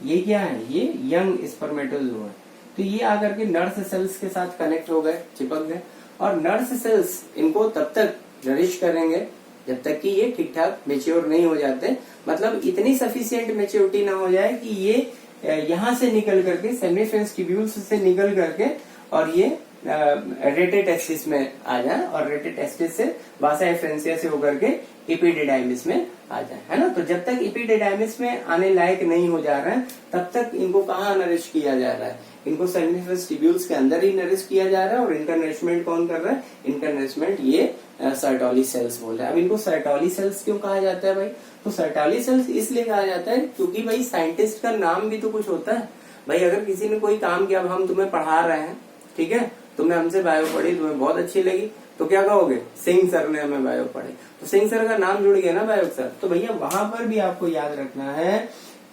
ये क्या है, ये यंग स्पर्मेटोजोआ है। तो ये आकर के नर्स सेल्स के साथ कनेक्ट हो गए, चिपक गए। और नर्स सेल्स इनको तब तक नरिश करेंगे जब तक कि ये ठीक ठाक मेच्योर नहीं हो जाते, मतलब इतनी सफिशिएंट मेच्योरिटी ना हो जाए कि ये यहाँ से निकल करके सेमिनिफेरस ट्यूब्यूल्स से निकल करके और ये रेटेटेस्टिस में आ जाए, और रेटेटेस्टिस से वासा एफ्रेंसिया से होकर के एपिडिडाइमिस में आ जाए, है ना। तो जब तक एपिडिडाइमिस में आने लायक नहीं हो जा रहा है तब तक इनको कहाँ नरिश किया जा रहा है, इनको सेमिनिफेरस ट्यूब्यूल्स के अंदर ही नरिश किया जा रहा है। और इनका नरिशमेंट कौन कर रहा है, इनका नरिशमेंट ये सर्टोली सेल्स बोल रहा है। अब इनको सर्टोली सेल्स क्यों कहा जाता है भाई, तो सर्टोली सेल्स इसलिए कहा जाता है क्योंकि भाई साइंटिस्ट का नाम भी तो कुछ होता है। भाई अगर किसी ने कोई काम किया, अब हम तुम्हें पढ़ा रहे हैं, ठीक है, तुमने हमसे बायो पढ़ी, तुम्हें बहुत अच्छी लगी, तो क्या कहोगे, सिंह सर ने हमें बायो पढ़ी, तो सिंह सर का नाम जुड़ गया ना बायो सर। तो भैया वहां पर भी आपको याद रखना है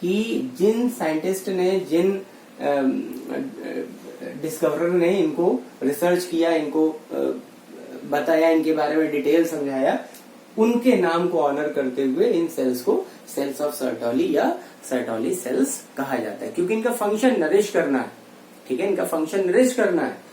कि जिन साइंटिस्ट ने, जिन डिस्कवरर ने इनको रिसर्च किया, इनको बताया, इनके बारे में डिटेल समझाया, उनके नाम को ऑनर करते हुए इन सेल्स को सेल्स ऑफ सर्टोली या सर्टोली सेल्स कहा जाता है, क्योंकि इनका फंक्शन नरिश करना है, ठीक है, इनका फंक्शन नरिश करना है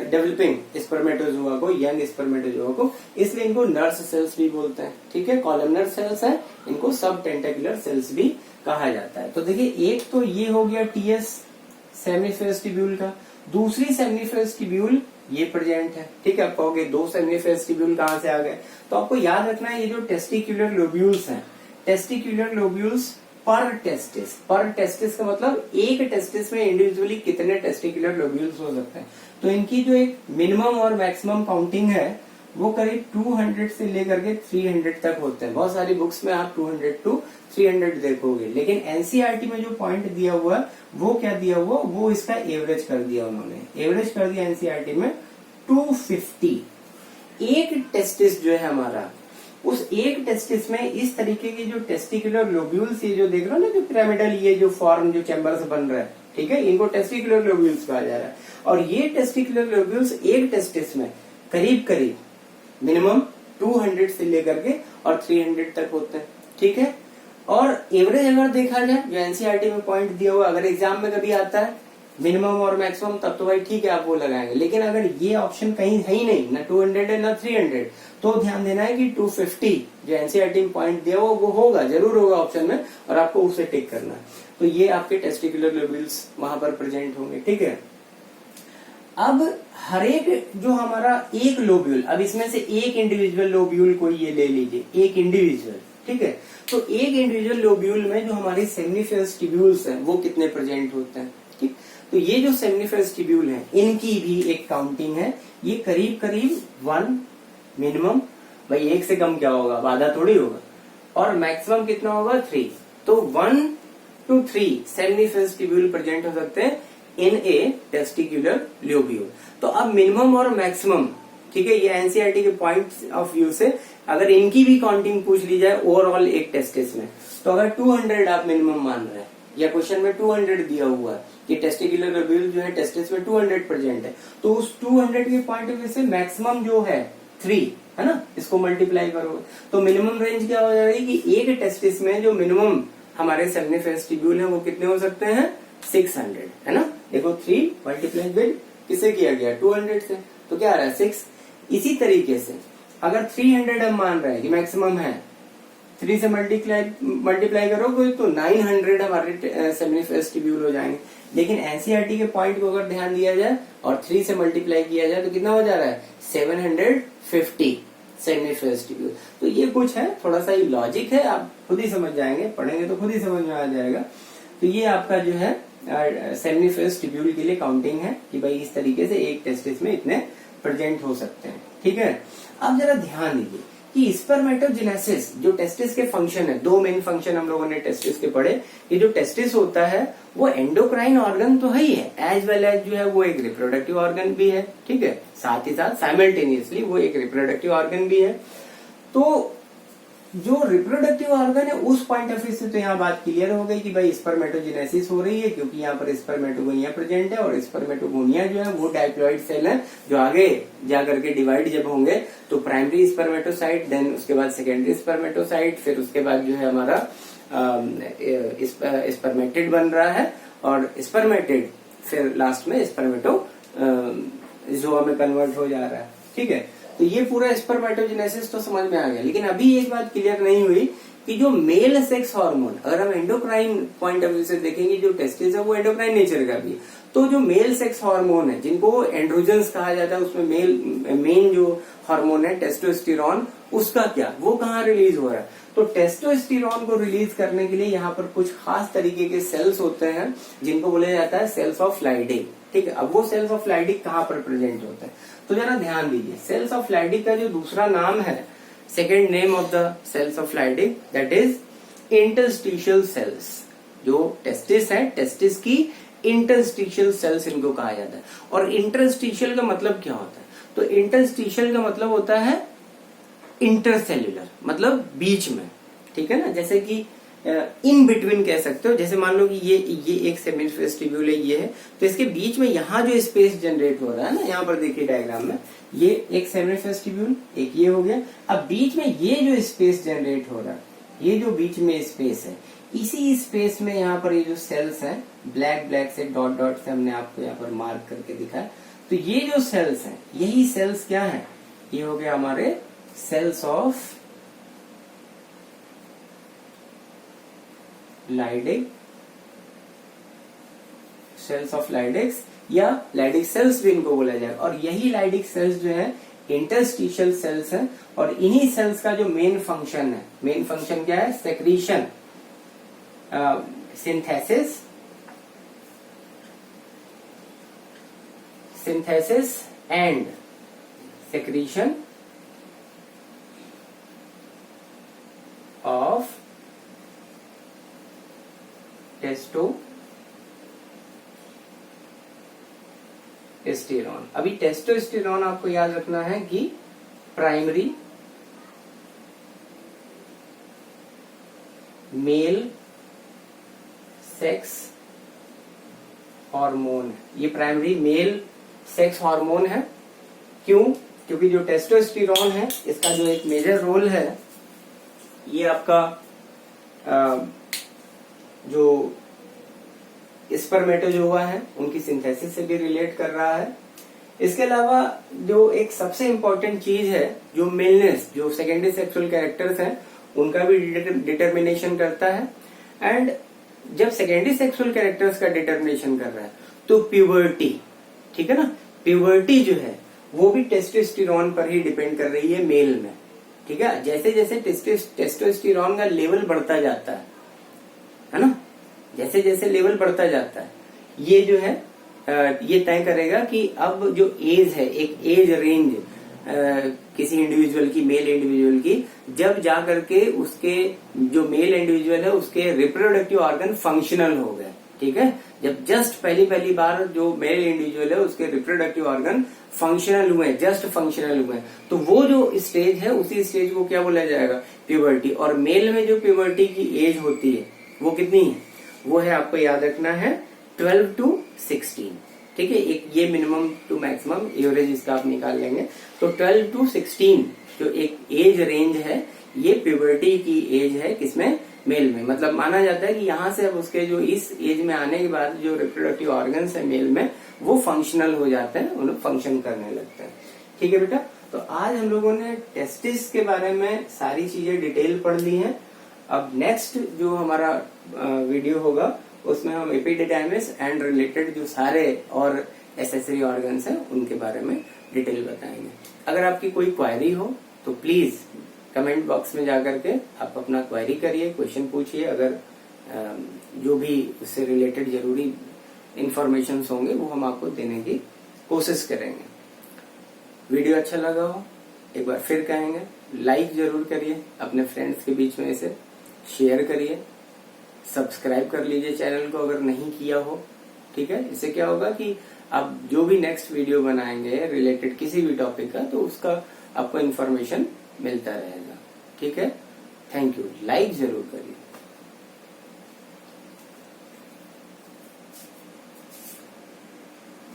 डेवलपिंग स्पर्मेटोजोआ को, यंग स्पर्मेटोजोआ को, इसलिए इनको नर्स सेल्स भी बोलते हैं, ठीक है, कॉलमनर सेल्स है, इनको सब टेंटेकुलर सेल्स भी कहा जाता है। तो देखिए एक तो ये हो गया टीएस सेमिनिफेरस ट्यूब्यूल का, दूसरी सेमिनिफेरस ट्यूब्यूल ये प्रेजेंट है, ठीक है। आप कहोगे दो सेमिनिफेरस ट्यूब्यूल कहाँ से आ गए, तो आपको याद रखना है ये जो टेस्टिकुलर लोब्यूल्स हैं, टेस्टिकुलर लोब्यूल्स पर टेस्टिस का मतलब एक टेस्टिस में इंडिविजुअली कितने टेस्टिकुलर लोब्यूल्स हो सकते हैं। तो इनकी जो एक मिनिमम और मैक्सिमम काउंटिंग है वो करीब 200 से लेकर के 300 तक होते हैं। बहुत सारी बुक्स में आप 200 to 300 देखोगे, लेकिन एनसीईआरटी में जो पॉइंट दिया हुआ वो क्या दिया हुआ, वो इसका एवरेज कर दिया उन्होंने, एवरेज कर दिया एनसीईआरटी में 250। एक टेस्टिस जो है हमारा, उस एक टेस्टिस में इस तरीके के जो टेस्टिकुलर लोब्यूल्स, ये जो देख रहे हो ना, जो पिरामिडल ये जो फॉर्म जो चैम्बर से बन रहा है, ठीक है, इनको टेस्टिकुलर लोब्यूल्स कहा जा रहा है। और ये टेस्टिकुलर लोब्यूल्स एक टेस्टिस में करीब करीब मिनिमम 200 से लेकर के और 300 तक होते हैं, ठीक है। और एवरेज अगर देखा जाए, जो एनसीईआरटी में पॉइंट दिया हुआ, अगर एग्जाम में कभी आता है मिनिमम और मैक्सिमम, तब तो भाई ठीक है आप वो लगाएंगे, लेकिन अगर ये ऑप्शन कहीं है ही नहीं, ना 200 है ना 300, तो ध्यान देना है कि 250 जो एनसीईआरटी में पॉइंट दिया हुआ वो होगा, जरूर होगा ऑप्शन में, और आपको उसे टिक करना है। तो ये आपके टेस्टिकुलर लोब्यूल्स वहां पर प्रेजेंट होंगे, ठीक है। अब हर एक जो हमारा एक लोब्यूल, अब इसमें से एक इंडिविजुअल लोब्यूल कोई ये ले लीजिए, एक इंडिविजुअल, ठीक है, तो एक इंडिविजुअल लोब्यूल में जो हमारी सेमिनिफेरस ट्यूब्यूल्स हैं वो कितने प्रेजेंट होते हैं, ठीक। तो ये जो सेमिनिफेरस ट्यूब्यूल हैं इनकी भी एक काउंटिंग है, ये करीब करीब 1 मिनिमम, भाई एक से कम क्या होगा, आधा थोड़ी होगा, और मैक्सिमम कितना होगा 3, तो 1 to 3 सेमिनिफेरस ट्यूब्यूल प्रेजेंट हो सकते हैं इन ए टेस्टिकुलर लोब्यूल। तो अब मिनिमम और मैक्सिमम, ठीक है, ये एनसीईआरटी के पॉइंट ऑफ व्यू से अगर इनकी भी काउंटिंग पूछ ली जाए ओवरऑल एक टेस्टिस में, तो अगर 200 आप मिनिमम मान रहे हैं, या क्वेश्चन में 200 दिया हुआ है कि टेस्टिकुलर लोब्यूल जो है टेस्टिस में 200 प्रेजेंट है, तो उस 200 के पॉइंट ऑफ व्यू से मैक्सिमम जो है 3 है ना, इसको मल्टीप्लाई करोगे तो मिनिमम रेंज क्या हो जाएगी कि एक टेस्टिस में जो मिनिमम हमारे सेमिनिफेरस ट्यूब्यूल है वो कितने हो सकते हैं, 600 है ना। देखो 3 मल्टीप्लाई बाय किसे किया गया, 200 से, तो क्या आ रहा है 6। इसी तरीके से अगर 300 हम मान रहे हैं कि मैक्सिमम है, 3 से मल्टीप्लाई करोगे तो 900 हमारे सेमिनिफेरस ट्यूब्यूल हो जाएंगे। लेकिन एनसीईआरटी के पॉइंट को अगर ध्यान दिया जाए और 3 से मल्टीप्लाई किया जाए तो कितना हो जा रहा है, 750 सेमिनिफेरस ट्यूब्यूल। तो ये कुछ है, थोड़ा सा ही लॉजिक है, आप खुद ही समझ जाएंगे, पढ़ेंगे तो खुद ही समझ में आ जाएगा। तो ये आपका जो है सेमिनिफेरस ट्यूब्यूल के लिए काउंटिंग है कि भाई इस तरीके से एक टेस्टिस में इतने प्रेजेंट हो सकते हैं, ठीक है। अब जरा ध्यान दीजिए कि स्पर्मेटोजेनेसिस जो टेस्टिस के फंक्शन है, 2 मेन फंक्शन हम लोगों ने टेस्टिस के पढ़े। ये जो टेस्टिस होता है वो एंडोक्राइन ऑर्गन तो है ही है, एज वेल एज जो है वो एक रिप्रोडक्टिव ऑर्गन भी है, ठीक है, साथ ही साथ साइमल्टेनियसली वो एक रिप्रोडक्टिव ऑर्गन भी है। तो जो रिप्रोडक्टिव ऑर्गन है उस पॉइंट ऑफ व्यू से तो यहाँ बात क्लियर हो गई कि भाई स्पर्मेटोजेनेसिस हो रही है, क्योंकि यहाँ पर स्पर्मेटोगोनिया प्रेजेंट है, और स्पर्मेटोगोनिया जो है वो डाइप्लॉइड सेल है जो आगे जाकर के डिवाइड जब होंगे तो प्राइमरी स्पर्मेटोसाइट, देन उसके बाद सेकेंडरी स्पर्मेटोसाइट, फिर उसके बाद जो है हमारा स्पर्मेटिड बन रहा है, और स्पर्मेटिड फिर लास्ट में स्पर्मेटोजोआ में कन्वर्ट हो जा रहा है, ठीक है। तो ये पूरा स्पर्मेटोजेनेसिस तो समझ में आ गया, लेकिन अभी एक बात क्लियर नहीं हुई कि जो मेल सेक्स हार्मोन, अगर हम एंडोक्राइन पॉइंट ऑफ व्यू से देखेंगे, जो टेस्टिस है वो एंडोक्राइन नेचर का भी है, तो जो मेल सेक्स हार्मोन है जिनको एंड्रोजन्स कहा जाता है, उसमें मेन जो हार्मोन है टेस्टोस्टेरोन, उसका क्या, वो कहाँ रिलीज हो रहा है। तो टेस्टोस्टेरोन को रिलीज करने के लिए यहाँ पर कुछ खास तरीके के सेल्स होते हैं जिनको बोला जाता है सेल्स ऑफ लाइडिंग, ठीक है। अब वो सेल्स ऑफ लाइडिंग कहाँ पर प्रेजेंट होते हैं, तो जरा ध्यान दीजिए, सेल्स ऑफ लाइडिंग का जो दूसरा नाम है, second name of the cells of Leydig, that is interstitial cells. जो टेस्टिस है, टेस्टिस की इंटरस्टिशियल सेल्स इनको कहा जाता है। और इंटरस्टिशियल का मतलब क्या होता है? तो इंटरस्टिशियल का मतलब होता है इंटरसेल्यूलर, मतलब बीच में, ठीक है ना। जैसे कि इन बिटवीन कह सकते हो। जैसे मान लो कि ये एक सेमिनस वेस्टिब्यूल है, ये है, तो इसके बीच में यहाँ जो स्पेस जनरेट हो रहा है ना, यहाँ पर देखिए डायग्राम में, ये एक सेमिनस वेस्टिब्यूल, एक ये हो गया। अब बीच में ये जो स्पेस जनरेट हो रहा है, ये जो बीच में स्पेस है, इसी स्पेस में यहाँ पर ये जो सेल्स हैं, ब्लैक ब्लैक से डॉट डॉट से हमने आपको यहाँ पर मार्क करके दिखाया। तो ये जो सेल्स हैं, यही सेल्स क्या है? ये हो गया हमारे सेल्स ऑफ लाइडिक, सेल्स ऑफ लाइडिक्स, या लाइडिक सेल्स भी इनको बोला जाए। और यही लाइडिक सेल्स जो है इंटरस्टिशियल सेल्स हैं। और इन्हीं सेल्स का जो मेन फंक्शन है, मेन फंक्शन क्या है? Secretion, synthesis and secretion of testosterone. अभी टेस्टोस्टेरोन आपको याद रखना है कि प्राइमरी मेल सेक्स हार्मोन है। ये प्राइमरी मेल सेक्स हार्मोन है। क्यों? क्योंकि जो टेस्टोस्टेरोन है, इसका जो एक मेजर रोल है, ये आपका जो स्पर्मेटोजोआ है उनकी सिंथेसिस से भी रिलेट कर रहा है। इसके अलावा जो एक सबसे इम्पोर्टेंट चीज है, जो मेलनेस, जो सेकेंडरी सेक्सुअल कैरेक्टर्स हैं, उनका भी डिटर्मिनेशन करता है। एंड जब सेकेंडरी सेक्सुअल कैरेक्टर्स का डिटर्मिनेशन कर रहा है, तो प्यूबर्टी, ठीक है ना, प्यूबर्टी जो है वो भी टेस्टोस्टेरोन पर ही डिपेंड कर रही है मेल में, ठीक है। जैसे जैसे टेस्टोस्टेरोन का लेवल बढ़ता जाता है ना, जैसे जैसे लेवल बढ़ता जाता है, ये जो है ये तय करेगा कि अब जो एज है, एक एज रेंज किसी इंडिविजुअल की, मेल इंडिविजुअल की, जब जा करके उसके जो मेल इंडिविजुअल है उसके रिप्रोडक्टिव ऑर्गन फंक्शनल हो गए, ठीक है। जब जस्ट पहली बार जो मेल इंडिविजुअल है उसके रिप्रोडक्टिव ऑर्गन फंक्शनल हुए, जस्ट फंक्शनल हुए, तो वो जो स्टेज है, उसी स्टेज को क्या बोला जाएगा? प्यूबर्टी। और मेल में जो प्यूबर्टी की एज होती है वो कितनी है? वो है, आपको याद रखना है, 12 to 16, ठीक है। एक ये मिनिमम टू मैक्सिमम एवरेज इसका आप निकाल लेंगे। तो 12 to 16 जो एक एज रेंज है, ये प्यूबर्टी की एज है, किसमें? मेल में। मतलब माना जाता है कि यहाँ से अब उसके जो इस एज में आने के बाद जो रिप्रोडक्टिव ऑर्गन्स है मेल में, वो फंक्शनल हो जाते हैं, उन्हें फंक्शन करने लगते हैं, ठीक है बेटा। तो आज हम लोगों ने टेस्टिस के बारे में सारी चीजें डिटेल पढ़ ली हैं। अब नेक्स्ट जो हमारा वीडियो होगा उसमें हम एपिडिडाइमिस एंड रिलेटेड जो सारे और एसेसरी ऑर्गन्स हैं उनके बारे में डिटेल बताएंगे। अगर आपकी कोई क्वेरी हो तो प्लीज कमेंट बॉक्स में जाकर के आप अपना क्वेरी करिए, क्वेश्चन पूछिए। अगर जो भी उससे रिलेटेड जरूरी इंफॉर्मेशन होंगे वो हम आपको देने की कोशिश करेंगे। वीडियो अच्छा लगा हो, एक बार फिर कहेंगे, लाइक जरूर करिए, अपने फ्रेंड्स के बीच में इसे शेयर करिए, सब्सक्राइब कर लीजिए चैनल को अगर नहीं किया हो, ठीक है। इससे क्या होगा कि आप जो भी नेक्स्ट वीडियो बनाएंगे रिलेटेड किसी भी टॉपिक का, तो उसका आपको इन्फॉर्मेशन मिलता रहेगा, ठीक है। Thank you. लाइक जरूर करिए।